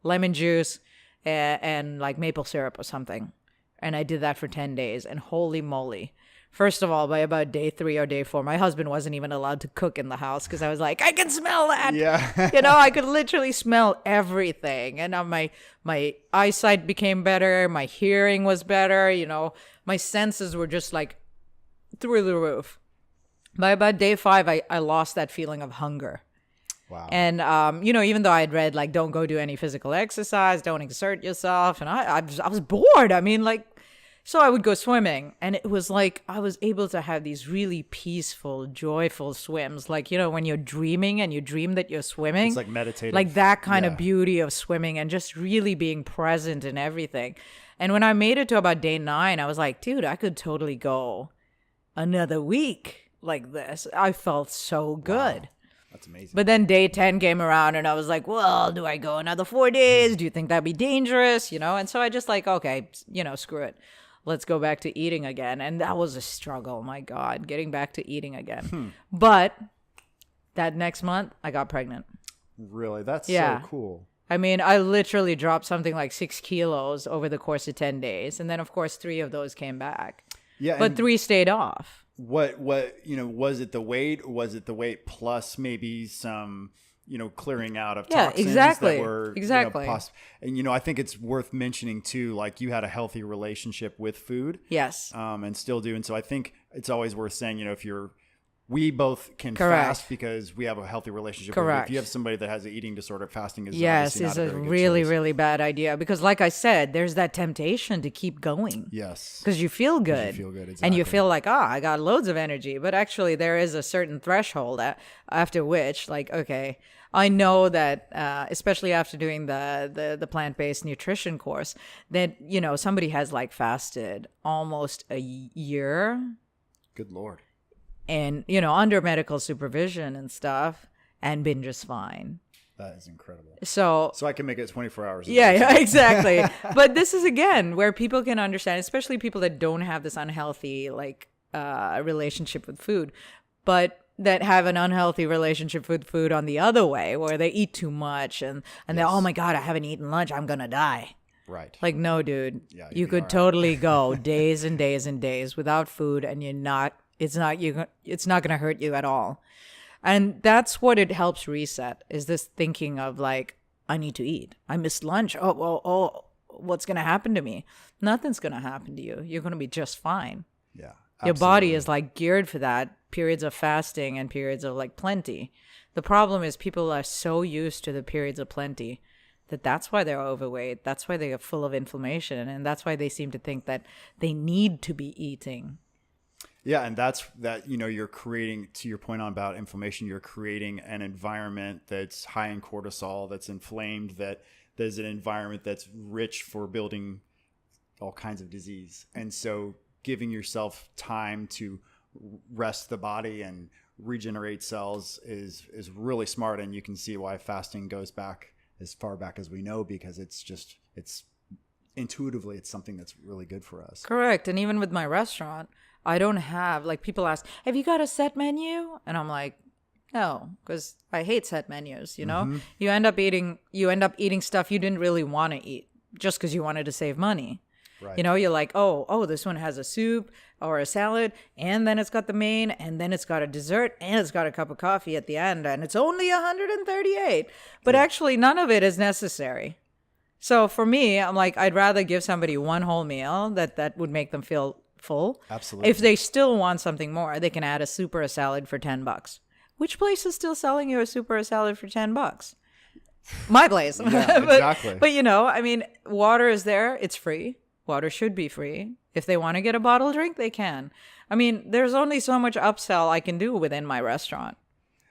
Speaker 1: lemon juice and like maple syrup or something. And I did that for 10 days. And holy moly. First of all, by about day 3 or day 4, my husband wasn't even allowed to cook in the house because I was like, I can smell that.
Speaker 2: Yeah.
Speaker 1: I could literally smell everything. And my eyesight became better. My hearing was better. My senses were just like through the roof. By about day 5, I lost that feeling of hunger.
Speaker 2: Wow.
Speaker 1: And, even though I had read, like, don't go do any physical exercise, don't exert yourself. And I was bored. I mean, like, so I would go swimming, and it was like I was able to have these really peaceful, joyful swims. Like, when you're dreaming and you dream that you're swimming.
Speaker 2: It's like meditative.
Speaker 1: Like that kind of beauty of swimming and just really being present in everything. And when I made it to about day 9, I was like, dude, I could totally go another week like this. I felt so good.
Speaker 2: Wow. That's amazing.
Speaker 1: But then day 10 came around and I was like, well, do I go another 4 days? Do you think that'd be dangerous? And so I just like, okay, screw it. Let's go back to eating again. And that was a struggle. My God, getting back to eating again. But that next month, I got pregnant.
Speaker 2: Really? That's so cool.
Speaker 1: I mean, I literally dropped something like 6 kilos over the course of 10 days. And then, of course, 3 of those came back. Yeah. But 3 stayed off.
Speaker 2: What, was it the weight? Or was it the weight plus maybe some, clearing out of toxins
Speaker 1: exactly.
Speaker 2: that were
Speaker 1: exactly.
Speaker 2: And I think it's worth mentioning too, like you had a healthy relationship with food.
Speaker 1: Yes.
Speaker 2: And still do. And so I think it's always worth saying, we both can
Speaker 1: Correct.
Speaker 2: fast because we have a healthy relationship.
Speaker 1: Correct.
Speaker 2: If you have somebody that has an eating disorder, fasting is
Speaker 1: yes,
Speaker 2: obviously
Speaker 1: it's
Speaker 2: not
Speaker 1: a
Speaker 2: very good
Speaker 1: really,
Speaker 2: choice.
Speaker 1: really bad idea because, like I said, there's that temptation to keep going.
Speaker 2: Yes,
Speaker 1: because you feel good.
Speaker 2: Exactly.
Speaker 1: And you feel like, I got loads of energy. But actually, there is a certain threshold after which, like, okay, I know that, especially after doing the plant-based nutrition course, that somebody has like fasted almost a year.
Speaker 2: Good Lord.
Speaker 1: And, under medical supervision and stuff, and been just fine.
Speaker 2: That is incredible.
Speaker 1: So
Speaker 2: I can make it 24 hours.
Speaker 1: Yeah, exactly. But this is, again, where people can understand, especially people that don't have this unhealthy, like, relationship with food, but that have an unhealthy relationship with food on the other way, where they eat too much and they're, oh my God, I haven't eaten lunch, I'm going to die.
Speaker 2: Right.
Speaker 1: Like, no, dude,
Speaker 2: Yeah,
Speaker 1: you could totally go days and days and days without food and it's not going to hurt you at all. And that's what it helps reset, is this thinking of like, I need to eat. I missed lunch. Oh, what's going to happen to me? Nothing's going to happen to you. You're going to be just fine.
Speaker 2: Yeah.
Speaker 1: Your body is like geared for that, periods of fasting and periods of like plenty. The problem is people are so used to the periods of plenty that's why they're overweight. That's why they are full of inflammation. And that's why they seem to think that they need to be eating.
Speaker 2: Yeah, and you're creating, to your point on about inflammation, you're creating an environment that's high in cortisol, that's inflamed, that there's an environment that's rich for building all kinds of disease. And so giving yourself time to rest the body and regenerate cells is really smart. And you can see why fasting goes back as far back as we know, because it's intuitively, it's something that's really good for us.
Speaker 1: Correct. And even with my restaurant, I don't have, like, people ask, have you got a set menu? And I'm like, no, because I hate set menus, Mm-hmm. You end up eating stuff you didn't really want to eat just because you wanted to save money.
Speaker 2: Right.
Speaker 1: You're like, oh, this one has a soup or a salad, and then it's got the main, and then it's got a dessert, and it's got a cup of coffee at the end, and it's only $138. But actually, none of it is necessary. So for me, I'm like, I'd rather give somebody one whole meal that would make them feel full.
Speaker 2: Absolutely.
Speaker 1: If they still want something more, they can add a soup or a salad for $10. Which place is still selling you a soup or a salad for $10? my place.
Speaker 2: Yeah, exactly.
Speaker 1: But I mean, water is there. It's free. Water should be free. If they want to get a bottle drink, they can. I mean, there's only so much upsell I can do within my restaurant.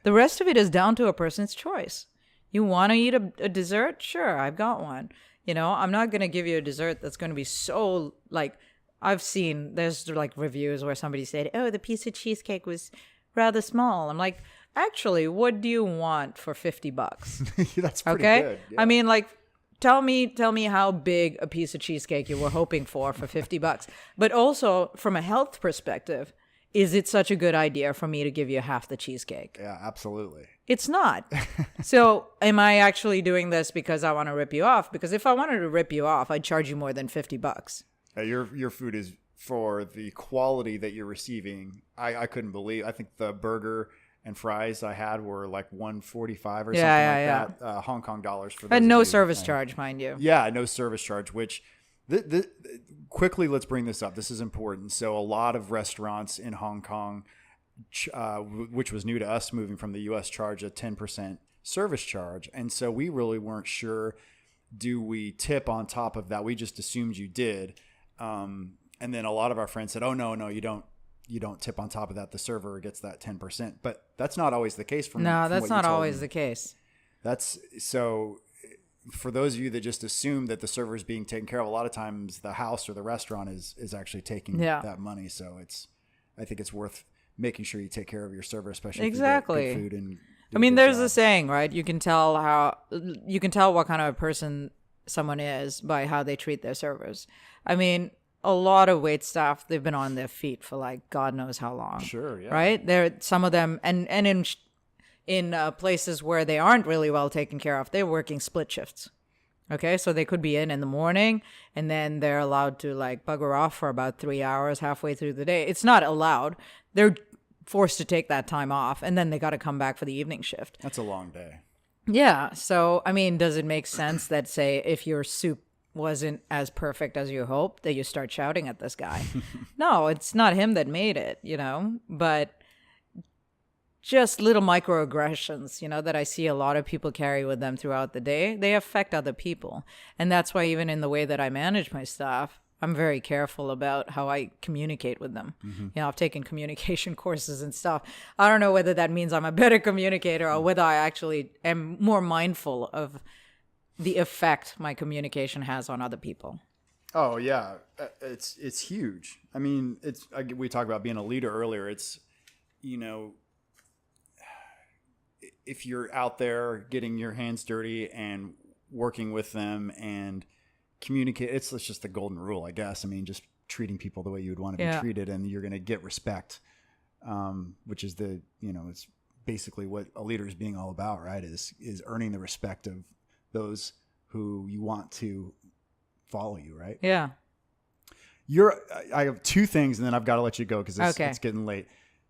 Speaker 1: The rest of it is down to a person's choice. You want to eat a dessert? Sure, I've got one. I'm not going to give you a dessert that's going to be so, like, I've seen, there's like reviews where somebody said, oh, the piece of cheesecake was rather small. I'm like, actually, what do you want for $50?
Speaker 2: That's pretty good. Yeah.
Speaker 1: I mean, like, tell me how big a piece of cheesecake you were hoping for $50. But also, from a health perspective, is it such a good idea for me to give you half the cheesecake?
Speaker 2: Yeah, absolutely.
Speaker 1: It's not. So am I actually doing this because I want to rip you off? Because if I wanted to rip you off, I'd charge you more than $50.
Speaker 2: Your food is, for the quality that you're receiving, I couldn't believe. I think the burger and fries I had were like $145 or something like that. Hong Kong dollars for those.
Speaker 1: And no service charge, mind you.
Speaker 2: Yeah, no service charge, which quickly, let's bring this up. This is important. So a lot of restaurants in Hong Kong, which was new to us moving from the US, charge a 10% service charge. And so we really weren't sure, do we tip on top of that? We just assumed you did. And then a lot of our friends said, oh, no, you don't tip on top of that. The server gets that 10%. But that's not always the case for me.
Speaker 1: No, that's not always the case.
Speaker 2: That's so for those of you that just assume that the server is being taken care of, a lot of times the house or the restaurant is actually taking that money. So I think it's worth making sure you take care of your server, especially if you get good food and
Speaker 1: I mean, there's a saying, right? You can tell what kind of a person someone is by how they treat their servers. I mean, a lot of wait staff, they've been on their feet for like God knows how long.
Speaker 2: Sure, yeah.
Speaker 1: Right? Some of them, and in places where they aren't really well taken care of, they're working split shifts. Okay, so they could be in the morning, and then they're allowed to like bugger off for about 3 hours halfway through the day. It's not allowed. They're forced to take that time off, and then they got to come back for the evening shift.
Speaker 2: That's a long day.
Speaker 1: Yeah. So, I mean, does it make sense that, say, if your soup wasn't as perfect as you hoped, that you start shouting at this guy? No, it's not him that made it, but just little microaggressions, that I see a lot of people carry with them throughout the day, they affect other people. And that's why even in the way that I manage my staff, I'm very careful about how I communicate with them. Mm-hmm. I've taken communication courses and stuff. I don't know whether that means I'm a better communicator or whether I actually am more mindful of the effect my communication has on other people.
Speaker 2: Oh yeah, it's huge. I mean, we talked about being a leader earlier. It's, if you're out there getting your hands dirty and working with them and communicate, it's just the golden rule, I guess. I mean, just treating people the way you would want to be treated, and you're going to get respect, which is it's basically what a leader is being all about, right? Is earning the respect of those who you want to follow you, right?
Speaker 1: Yeah.
Speaker 2: I have two things, and then I've got to let you go because it's getting late.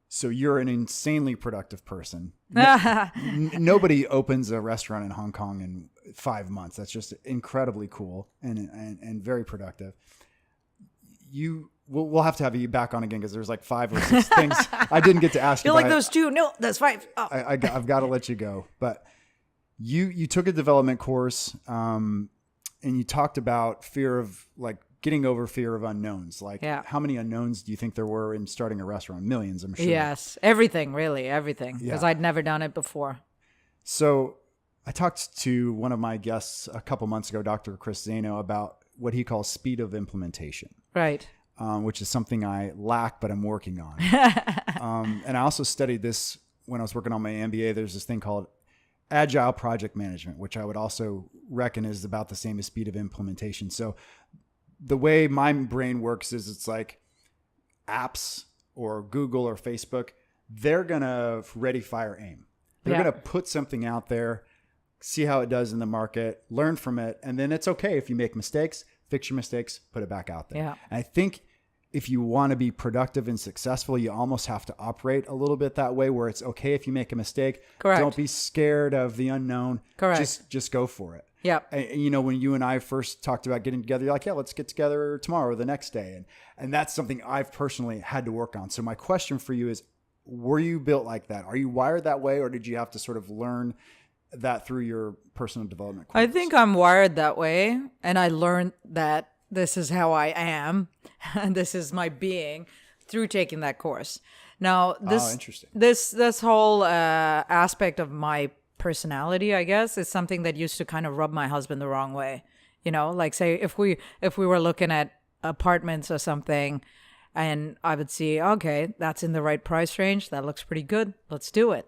Speaker 2: So you're an insanely productive person. Nobody opens a restaurant in Hong Kong in 5 months. That's just incredibly cool and very productive. We'll have to have you back on again because there's like 5 or 6 things I didn't get to ask you.
Speaker 1: You're like those 2. No, that's 5. Oh.
Speaker 2: I've got to let you go. But you took a development course and you talked about fear of getting over fear of unknowns. How many unknowns do you think there were in starting a restaurant? Millions, I'm sure.
Speaker 1: Yes. Everything, really. Everything. Because I'd never done it before.
Speaker 2: So I talked to one of my guests a couple months ago, Dr. Chris Zano, about what he calls speed of implementation.
Speaker 1: Right.
Speaker 2: Which is something I lack, but I'm working on. And I also studied this when I was working on my MBA. There's this thing called agile project management, which I would also reckon is about the same as speed of implementation. So the way my brain works is it's like apps or Google or Facebook, they're going to ready, fire, aim. They're going to put something out there, see how it does in the market, learn from it. And then it's okay if you make mistakes, fix your mistakes, put it back out there.
Speaker 1: Yeah.
Speaker 2: And I think if you want to be productive and successful, you almost have to operate a little bit that way where it's okay if you make a mistake.
Speaker 1: Correct.
Speaker 2: Don't be scared of the unknown.
Speaker 1: Correct.
Speaker 2: Just go for it.
Speaker 1: Yeah.
Speaker 2: And, when you and I first talked about getting together, you're like, yeah, let's get together tomorrow or the next day. And that's something I've personally had to work on. So my question for you is, were you built like that? Are you wired that way, or did you have to sort of learn that through your personal development
Speaker 1: I
Speaker 2: course?
Speaker 1: think I'm wired that way, and I learned that this is how I am, and this is my being through taking that course. Now,
Speaker 2: interesting.
Speaker 1: this whole aspect of my personality, I guess, is something that used to kind of rub my husband the wrong way. You know, like say if we were looking at apartments or something, and I would see, okay, that's in the right price range. That looks pretty good. Let's do it.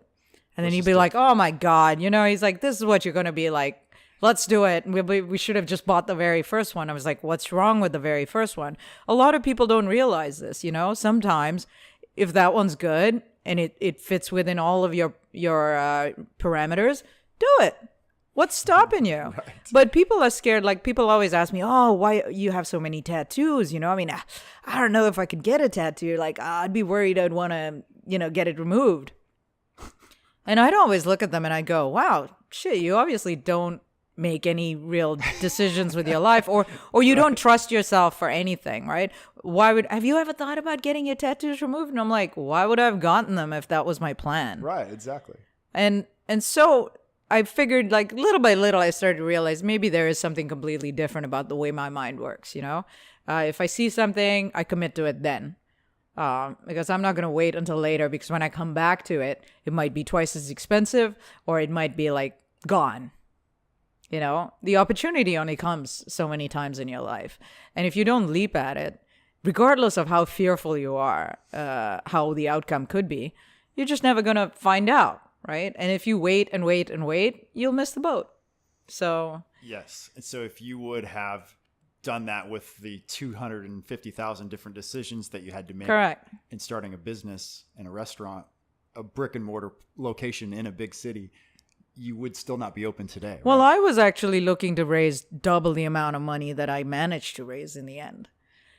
Speaker 1: And then he'd be like, oh my God, you know, he's like, this is what you're going to be like. Let's do it. We should have just bought the very first one. I was like, what's wrong with the very first one? A lot of people don't realize this, you know, sometimes if that one's good and it fits within all of your parameters, do it. What's stopping you? Right. But people are scared. Like people always ask me, oh, why you have so many tattoos? You know, I mean, I don't know if I could get a tattoo. Like I'd be worried I'd want to, you know, get it removed. And I'd always look at them and I go, wow, shit, you obviously don't make any real decisions with your life or you don't trust yourself for anything, right? Have you ever thought about getting your tattoos removed? And I'm like, why would I have gotten them if that was my plan?
Speaker 2: Right, exactly.
Speaker 1: And so I figured like little by little, I started to realize maybe there is something completely different about the way my mind works, you know? If I see something, I commit to it then. Because I'm not going to wait until later because when I come back to it, it might be twice as expensive or it might be like gone. You know, the opportunity only comes so many times in your life. And if you don't leap at it, regardless of how fearful you are, how the outcome could be, you're just never going to find out, right? And if you wait and wait and wait, you'll miss the boat. So.
Speaker 2: Yes. And so if you would have done that with the 250,000 different decisions that you had to make.
Speaker 1: Correct.
Speaker 2: In starting a business and a restaurant, a brick and mortar location in a big city, you would still not be open today. Right?
Speaker 1: Well, I was actually looking to raise double the amount of money that I managed to raise in the end.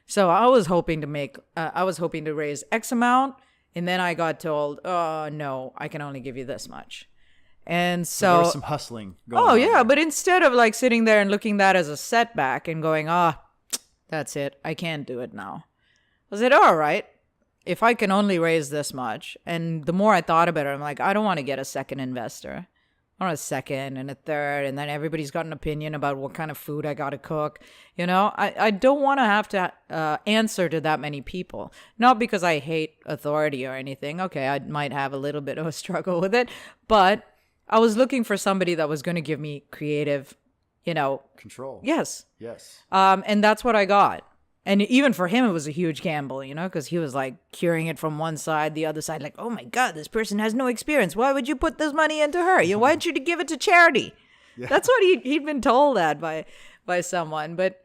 Speaker 1: So I was hoping to raise X amount. And then I got told, oh, no, I can only give you this much. And so
Speaker 2: there was some hustling going on.
Speaker 1: Oh, yeah.
Speaker 2: There.
Speaker 1: But instead of like sitting there and looking that as a setback and going, that's it. I can't do it now. I said, all right, if I can only raise this much. And the more I thought about it, I'm like, I don't want to get a second investor. I want a second and a third. And then everybody's got an opinion about what kind of food I got to cook. You know, I don't want to have to answer to that many people. Not because I hate authority or anything. Okay, I might have a little bit of a struggle with it. But I was looking for somebody that was going to give me creative, you know.
Speaker 2: Control.
Speaker 1: Yes.
Speaker 2: Yes.
Speaker 1: And that's what I got. And even for him, it was a huge gamble, you know, because he was like curing it from one side, the other side, like, oh my God, this person has no experience. Why would you put this money into her? You know, why don't you give it to charity? Yeah. That's what he'd been told that by someone. But,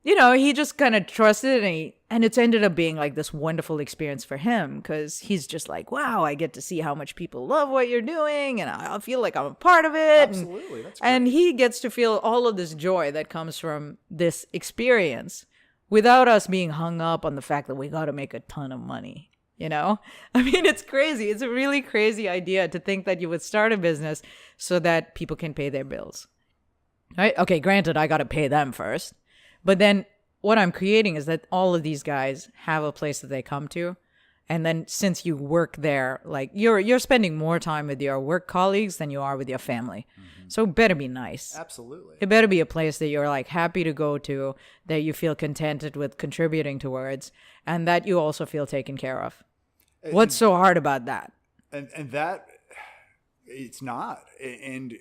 Speaker 1: you know, he just kind of trusted and it's ended up being like this wonderful experience for him because he's just like, wow, I get to see how much people love what you're doing and I feel like I'm a part of it.
Speaker 2: Absolutely. That's great.
Speaker 1: And he gets to feel all of this joy that comes from this experience without us being hung up on the fact that we got to make a ton of money. You know, I mean, it's crazy. It's a really crazy idea to think that you would start a business so that people can pay their bills. Right? Okay, granted, I got to pay them first. But then what I'm creating is that all of these guys have a place that they come to. And then since you work there, like you're spending more time with your work colleagues than you are with your family. Mm-hmm. So it better be nice.
Speaker 2: Absolutely.
Speaker 1: It better be a place that you're like happy to go to, that you feel contented with contributing towards, and that you also feel taken care of. What's so hard about that?
Speaker 2: And that it's not. And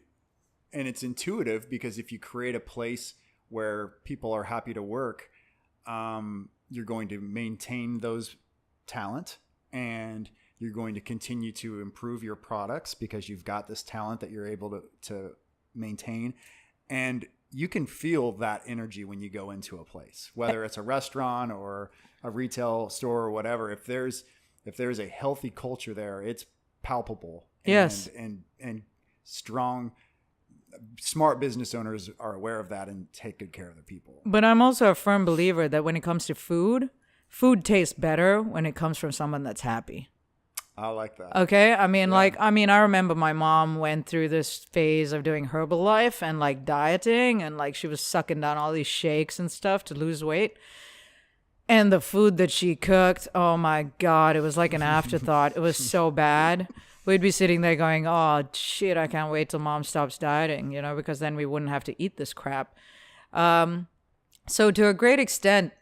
Speaker 2: it's intuitive because if you create a place where people are happy to work, you're going to maintain those talent and you're going to continue to improve your products because you've got this talent that you're able to maintain. And you can feel that energy when you go into a place, whether it's a restaurant or a retail store or whatever. If there's a healthy culture there, it's palpable.
Speaker 1: Yes.
Speaker 2: And strong, smart business owners are aware of that and take good care of the people.
Speaker 1: But I'm also a firm believer that when it comes to food tastes better when it comes from someone that's happy.
Speaker 2: I like that.
Speaker 1: Okay. I mean, I remember my mom went through this phase of doing Herbalife and like dieting and like she was sucking down all these shakes and stuff to lose weight. And the food that she cooked, oh my God, it was like an afterthought. It was so bad. we'd be sitting there going, oh, shit, I can't wait till mom stops dieting, because then we wouldn't have to eat this crap. So to a great extent,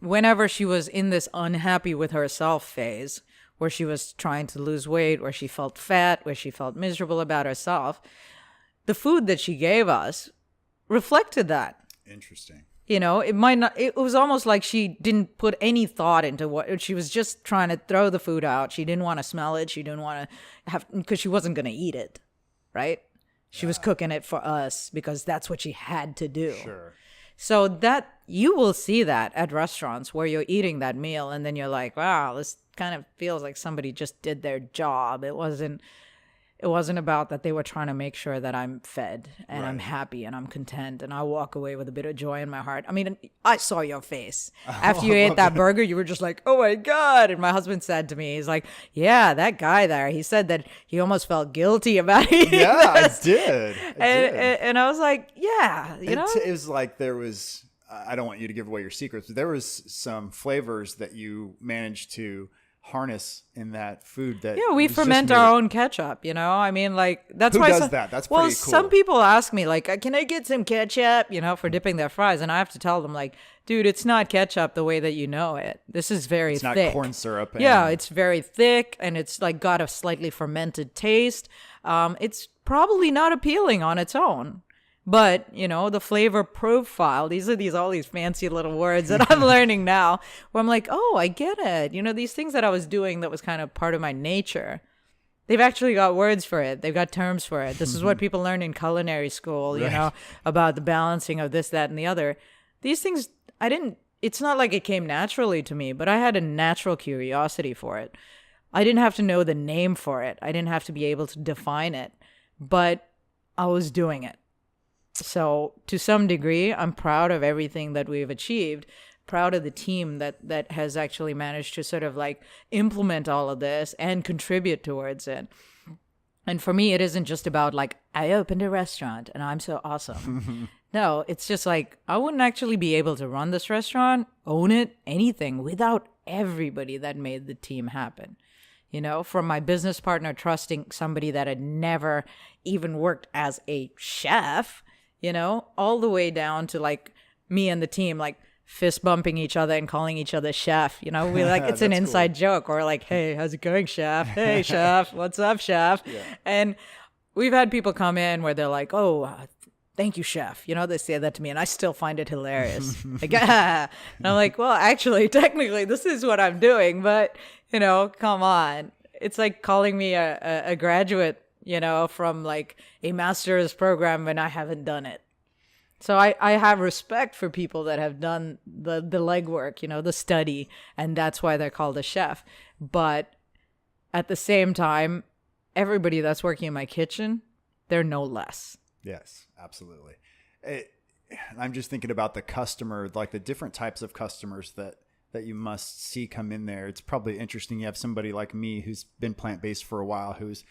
Speaker 1: whenever she was in this unhappy with herself phase, where she was trying to lose weight, where she felt fat, where she felt miserable about herself, the food that she gave us reflected that.
Speaker 2: Interesting.
Speaker 1: It might not, it was almost like she didn't put any thought into what she was just trying to throw the food out. She didn't want to smell it. She didn't want to have, because she wasn't going to eat it. Right. She was cooking it for us because that's what she had to do.
Speaker 2: Sure.
Speaker 1: So that you will see that at restaurants where you're eating that meal and then you're like, wow, this kind of feels like somebody just did their job. It wasn't about that they were trying to make sure that I'm fed and I'm happy and I'm content and I walk away with a bit of joy in my heart. I mean, I saw your face. After you ate that burger, you were just like, oh my God. And my husband said to me, he's like, yeah, that guy there, he said that he almost felt guilty about eating this.
Speaker 2: I did.
Speaker 1: And I was like, yeah,
Speaker 2: It was like there was, I don't want you to give away your secrets, but there was some flavors that you managed to harness in that food that
Speaker 1: we ferment our own ketchup, I mean, like, that's why
Speaker 2: that? That's pretty cool.
Speaker 1: Some people ask me, like, can I get some ketchup, for dipping their fries? And I have to tell them, like, dude, it's not ketchup the way that you know it. This is very thick.
Speaker 2: It's not corn syrup.
Speaker 1: Yeah, it's very thick and it's like got a slightly fermented taste. It's probably not appealing on its own. But, the flavor profile, these are all these fancy little words that I'm learning now where I'm like, oh, I get it. These things that I was doing that was kind of part of my nature, they've actually got words for it. They've got terms for it. This is what people learn in culinary school, about the balancing of this, that, and the other. These things, it's not like it came naturally to me, but I had a natural curiosity for it. I didn't have to know the name for it. I didn't have to be able to define it, but I was doing it. So to some degree, I'm proud of everything that we've achieved, proud of the team that has actually managed to sort of like implement all of this and contribute towards it. And for me, it isn't just about like, I opened a restaurant and I'm so awesome. No, it's just like, I wouldn't actually be able to run this restaurant, own it, anything without everybody that made the team happen. From my business partner trusting somebody that had never even worked as a chef, all the way down to like me and the team, like fist bumping each other and calling each other chef. We like, it's an inside joke, or like, hey, how's it going, chef? Hey, chef, what's up, chef? Yeah. And we've had people come in where they're like, oh, thank you, chef. They say that to me and I still find it hilarious. Like, and I'm like, well, actually, technically, this is what I'm doing, but, come on. It's like calling me a graduate, from like a master's program when I haven't done it. So I have respect for people that have done the legwork, the study, and that's why they're called a chef. But at the same time, everybody that's working in my kitchen, they're no less.
Speaker 2: Yes, absolutely. I'm just thinking about the customer, like the different types of customers that you must see come in there. It's probably interesting. You have somebody like me who's been plant-based for a while, who's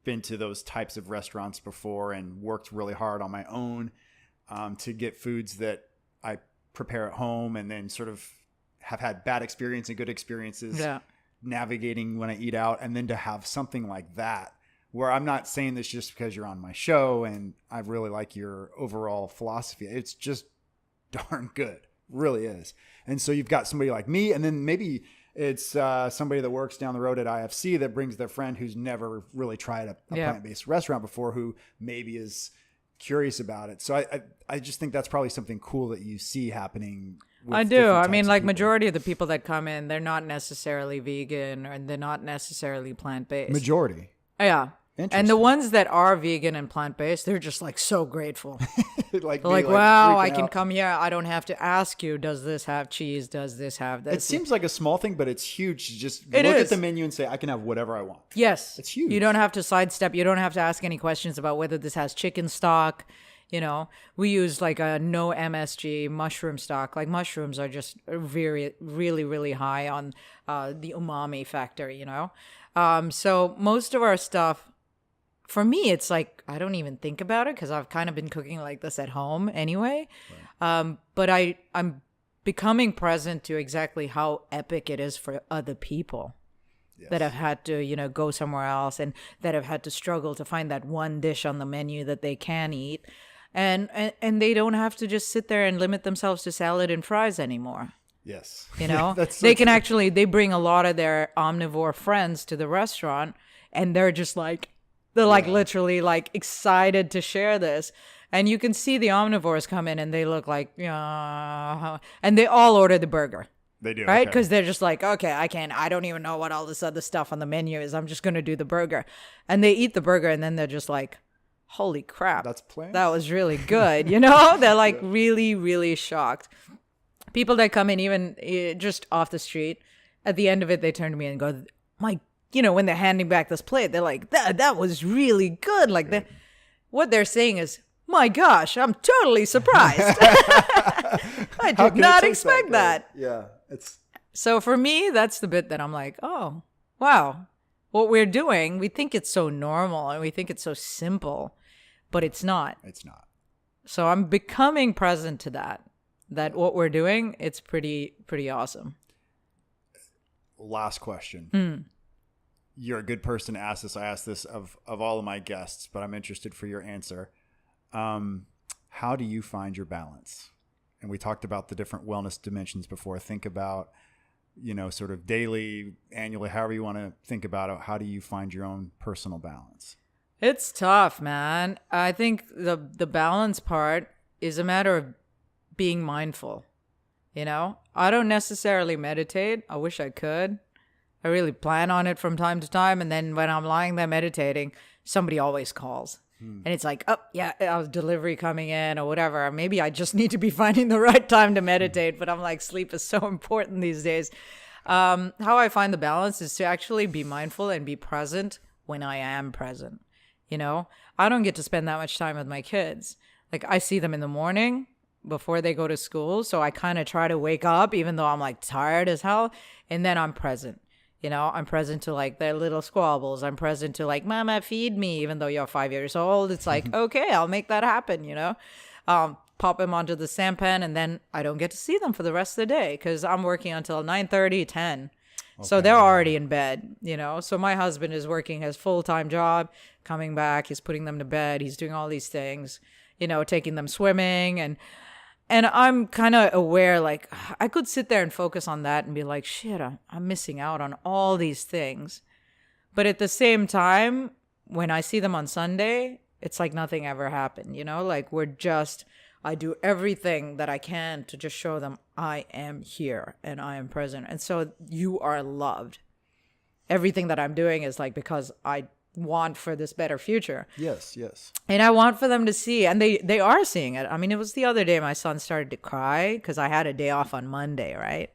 Speaker 2: been to those types of restaurants before and worked really hard on my own to get foods that I prepare at home, and then sort of have had bad experience and good experiences navigating when I eat out. And then to have something like that, where I'm not saying this just because you're on my show and I really like your overall philosophy. It's just darn good. Really is. And so you've got somebody like me, and then maybe it's somebody that works down the road at IFC that brings their friend who's never really tried a plant-based restaurant before, who maybe is curious about it. So I just think that's probably something cool that you see happening.
Speaker 1: I do. I mean, like, majority of the people that come in, they're not necessarily vegan or they're not necessarily plant-based.
Speaker 2: Majority.
Speaker 1: Yeah. And the ones that are vegan and plant-based, they're just like so grateful. like, wow, I can come here. I don't have to ask you, does this have cheese? Does this have this?
Speaker 2: It seems like a small thing, but it's huge. Just look at the menu and say, I can have whatever I want.
Speaker 1: Yes.
Speaker 2: It's huge.
Speaker 1: You don't have to sidestep. You don't have to ask any questions about whether this has chicken stock. We use like a no MSG mushroom stock. Like, mushrooms are just really, really high on the umami factor, So most of our stuff, for me, it's like, I don't even think about it because I've kind of been cooking like this at home anyway. Right. But I'm becoming present to exactly how epic it is for other people. that have had to, go somewhere else and that have had to struggle to find that one dish on the menu that they can eat. And they don't have to just sit there and limit themselves to salad and fries anymore.
Speaker 2: Yes.
Speaker 1: That's so they can actually, they bring a lot of their omnivore friends to the restaurant, and they're just like, literally like excited to share this. And you can see the omnivores come in and they look like, and they all order the burger.
Speaker 2: They do.
Speaker 1: Right? Because they're just like, okay, I don't even know what all this other stuff on the menu is. I'm just going to do the burger. And they eat the burger and then they're just like, holy crap.
Speaker 2: That's planned.
Speaker 1: That was really good. They're like really, really shocked. People that come in even just off the street, at the end of it, they turn to me and go, when they're handing back this plate, they're like, that was really good. Like what they're saying is, my gosh, I'm totally surprised. I did not expect that.
Speaker 2: Yeah.
Speaker 1: So for me, that's the bit that I'm like, oh, wow. What we're doing, we think it's so normal and we think it's so simple, but it's not.
Speaker 2: It's not.
Speaker 1: So I'm becoming present to that what we're doing, it's pretty awesome.
Speaker 2: Last question. You're a good person to ask this. I ask this of all of my guests, but I'm interested for your answer. How do you find your balance? And we talked about the different wellness dimensions before. Think about, sort of daily, annually, however you want to think about it. How do you find your own personal balance?
Speaker 1: It's tough, man. I think the balance part is a matter of being mindful. I don't necessarily meditate. I wish I could. I really plan on it from time to time. And then when I'm lying there meditating, somebody always calls. And it's like, oh, yeah, I was delivery coming in or whatever. Maybe I just need to be finding the right time to meditate. But I'm like, sleep is so important these days. How I find the balance is to actually be mindful and be present when I am present. I don't get to spend that much time with my kids. Like, I see them in the morning before they go to school. So I kind of try to wake up, even though I'm like tired as hell. And then I'm present. I'm present to like their little squabbles. I'm present to like, Mama, feed me, even though you're 5 years old. It's like, okay, I'll make that happen, pop them onto the sampan, and then I don't get to see them for the rest of the day because I'm working until 9:30, 10. Okay. So they're already in bed, So my husband is working his full-time job, coming back, he's putting them to bed, he's doing all these things, taking them swimming, and I'm kind of aware, like, I could sit there and focus on that and be like, shit, I'm missing out on all these things. But at the same time, when I see them on Sunday, it's like nothing ever happened, Like, I do everything that I can to just show them I am here and I am present. And so you are loved. Everything that I'm doing is like because I want for this better future.
Speaker 2: Yes.
Speaker 1: And I want for them to see, and they are seeing it. I mean, it was the other day my son started to cry because I had a day off on Monday, right?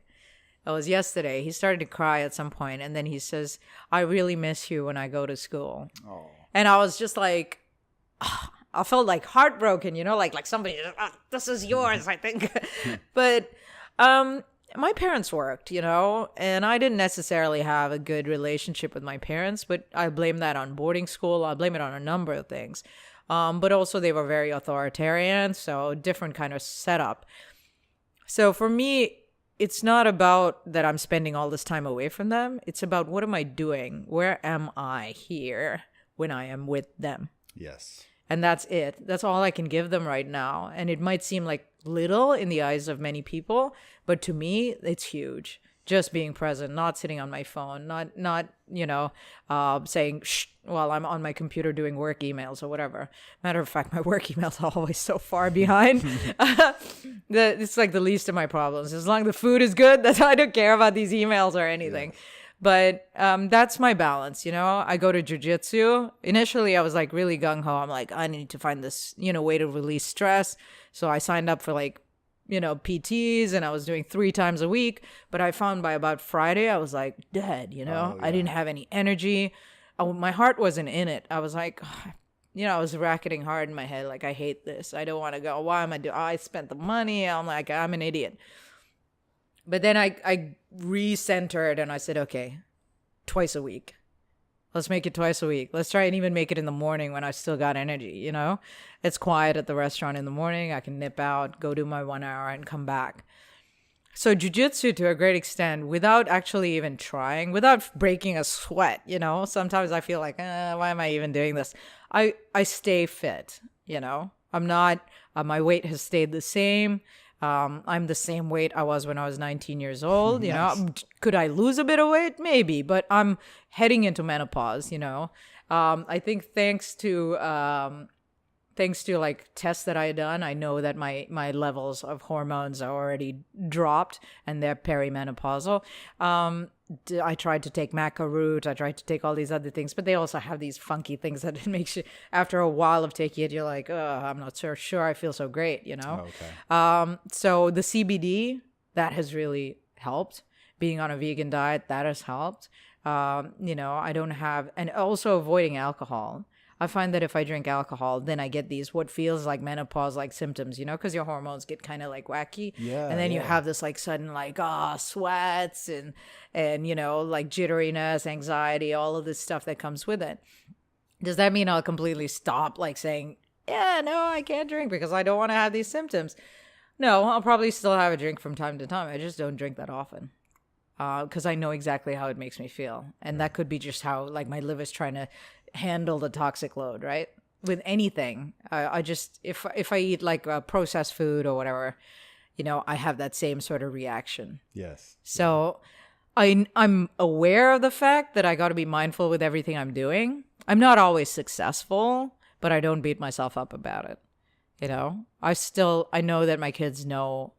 Speaker 1: It was yesterday. He started to cry at some point, and then he says, I really miss you when I go to school. Oh. And I was just like, I felt like heartbroken, like somebody, this is yours, I think. But my parents worked, and I didn't necessarily have a good relationship with my parents, but I blame that on boarding school. I blame it on a number of things. But also they were very authoritarian, so different kind of setup. So for me, it's not about that I'm spending all this time away from them. It's about what am I doing? Where am I here when I am with them?
Speaker 2: Yes.
Speaker 1: And that's it. That's all I can give them right now. And it might seem like little in the eyes of many people, but to me, it's huge. Just being present, not sitting on my phone, not saying shh while I'm on my computer doing work emails or whatever. Matter of fact, my work emails are always so far behind. It's like the least of my problems. As long as the food is good, I don't care about these emails or anything. Yeah. But that's my balance, I go to jiu-jitsu. Initially, I was like really gung-ho. I'm like, I need to find this, way to release stress. So I signed up for like, PTs, and I was doing 3 times a week. But I found by about Friday, I was like dead, Oh, yeah. I didn't have any energy. My heart wasn't in it. I was like, I was racketing hard in my head. Like, I hate this. I don't want to go. Why am I doing? I spent the money. I'm like, I'm an idiot. But then I recentered and I said, okay, twice a week. Let's make it twice a week. Let's try and even make it in the morning when I still got energy, It's quiet at the restaurant in the morning. I can nip out, go do my 1 hour and come back. So jujitsu, to a great extent, without actually even trying, without breaking a sweat, sometimes I feel like, why am I even doing this? I stay fit, I'm not, my weight has stayed the same. I'm the same weight I was when I was 19 years old.
Speaker 2: Nice.
Speaker 1: Could I lose a bit of weight? Maybe, but I'm heading into menopause, I think thanks to like tests that I had done, I know that my levels of hormones are already dropped and they're perimenopausal. I tried to take maca root. I tried to take all these other things, but they also have these funky things that it makes you, after a while of taking it, you're like, oh, I'm not sure I feel so great,
Speaker 2: Oh, okay.
Speaker 1: So the CBD, that has really helped. Being on a vegan diet, that has helped. I don't have, and also avoiding alcohol. I find that if I drink alcohol, then I get these what feels like menopause-like symptoms, because your hormones get kind of like wacky.
Speaker 2: Yeah.
Speaker 1: And then you have this like sudden like, sweats and like jitteriness, anxiety, all of this stuff that comes with it. Does that mean I'll completely stop like saying, yeah, no, I can't drink because I don't want to have these symptoms? No, I'll probably still have a drink from time to time. I just don't drink that often. Because I know exactly how it makes me feel. And that could be just how like my liver's trying to handle the toxic load, right? With anything. I just, if I eat like processed food or whatever, I have that same sort of reaction.
Speaker 2: Yes.
Speaker 1: So I'm aware of the fact that I got to be mindful with everything I'm doing. I'm not always successful, but I don't beat myself up about it. I know that my kids know.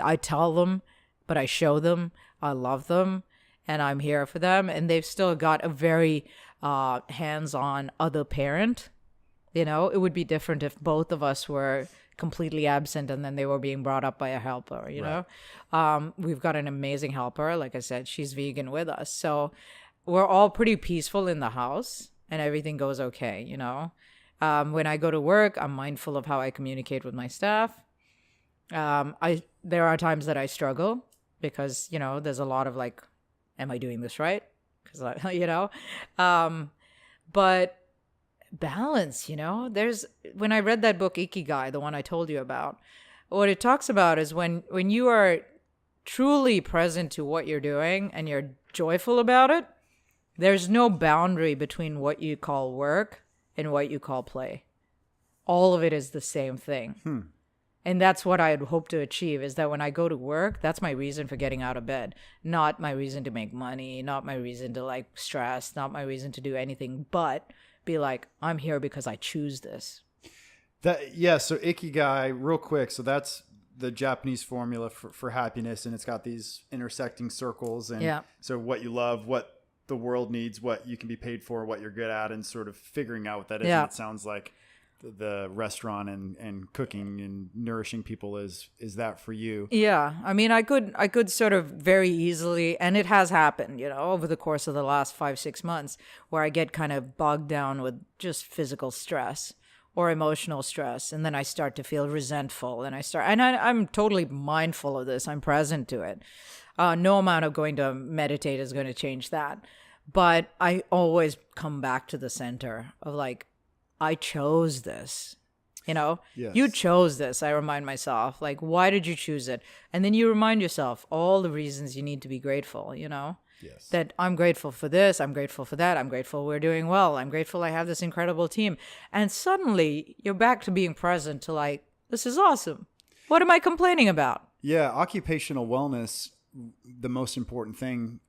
Speaker 1: I tell them, but I show them. I love them and I'm here for them. And they've still got a very hands-on other parent. It would be different if both of us were completely absent and then they were being brought up by a helper, know. We've got an amazing helper. Like I said, she's vegan with us. So we're all pretty peaceful in the house and everything goes okay, When I go to work, I'm mindful of how I communicate with my staff. There are times that I struggle because, there's a lot of like, am I doing this right? Because, but balance, when I read that book, Ikigai, the one I told you about, what it talks about is when you are truly present to what you're doing and you're joyful about it, there's no boundary between what you call work and what you call play. All of it is the same thing. And that's what I hope to achieve, is that when I go to work, that's my reason for getting out of bed. Not my reason to make money, not my reason to like stress, not my reason to do anything, but be like, I'm here because I choose this.
Speaker 2: So Ikigai, real quick. So that's the Japanese formula for happiness. And it's got these intersecting circles. And so what you love, what the world needs, what you can be paid for, what you're good at, and sort of figuring out what that is. And it sounds like the restaurant and cooking and nourishing people is that for you?
Speaker 1: Yeah. I mean, I could sort of very easily, and it has happened, over the course of the last 5-6 months, where I get kind of bogged down with just physical stress or emotional stress. And then I start to feel resentful and I'm totally mindful of this. I'm present to it. No amount of going to meditate is going to change that. But I always come back to the center of like, I chose this,
Speaker 2: Yes.
Speaker 1: You chose this. I remind myself, like, why did you choose it? And then you remind yourself all the reasons you need to be grateful,
Speaker 2: Yes.
Speaker 1: That I'm grateful for this. I'm grateful for that. I'm grateful we're doing well. I'm grateful I have this incredible team. And suddenly you're back to being present to like, this is awesome. What am I complaining about?
Speaker 2: Yeah. Occupational wellness, the most important thing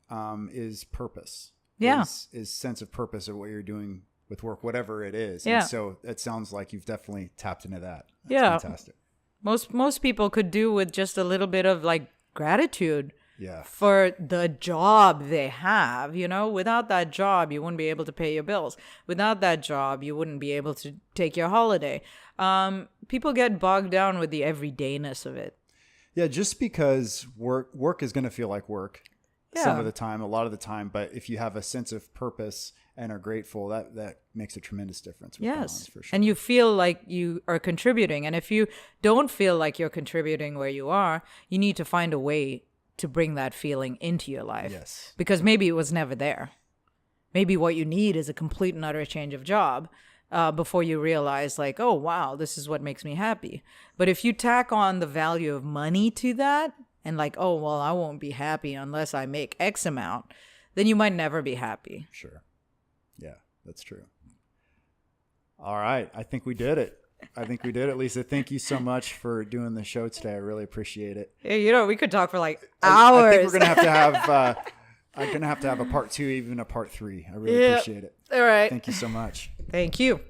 Speaker 2: is purpose.
Speaker 1: Yeah.
Speaker 2: Is sense of purpose of what you're doing with work, whatever it is.
Speaker 1: Yeah.
Speaker 2: And so it sounds like you've definitely tapped into that. That's
Speaker 1: yeah.
Speaker 2: fantastic.
Speaker 1: Most people could do with just a little bit of like gratitude
Speaker 2: Yeah.
Speaker 1: for the job they have. Without that job, you wouldn't be able to pay your bills. Without that job, you wouldn't be able to take your holiday. People get bogged down with the everydayness of it.
Speaker 2: Yeah. Just because work is going to feel like work some of the time, a lot of the time. But if you have a sense of purpose and are grateful, that makes a tremendous difference. With balance, for sure.
Speaker 1: And you feel like you are contributing. And if you don't feel like you're contributing where you are, you need to find a way to bring that feeling into your life.
Speaker 2: Yes.
Speaker 1: Because maybe it was never there. Maybe what you need is a complete and utter change of job before you realize like, oh, wow, this is what makes me happy. But if you tack on the value of money to that, and like, oh, well, I won't be happy unless I make X amount, then you might never be happy.
Speaker 2: Sure. Yeah, that's true. All right. I think we did it. Lisa, thank you so much for doing the show today. I really appreciate it.
Speaker 1: Yeah, we could talk for like hours.
Speaker 2: I think we're going to have to have a part 2, even a part 3. I really appreciate it.
Speaker 1: All right.
Speaker 2: Thank you so much.
Speaker 1: Thank you.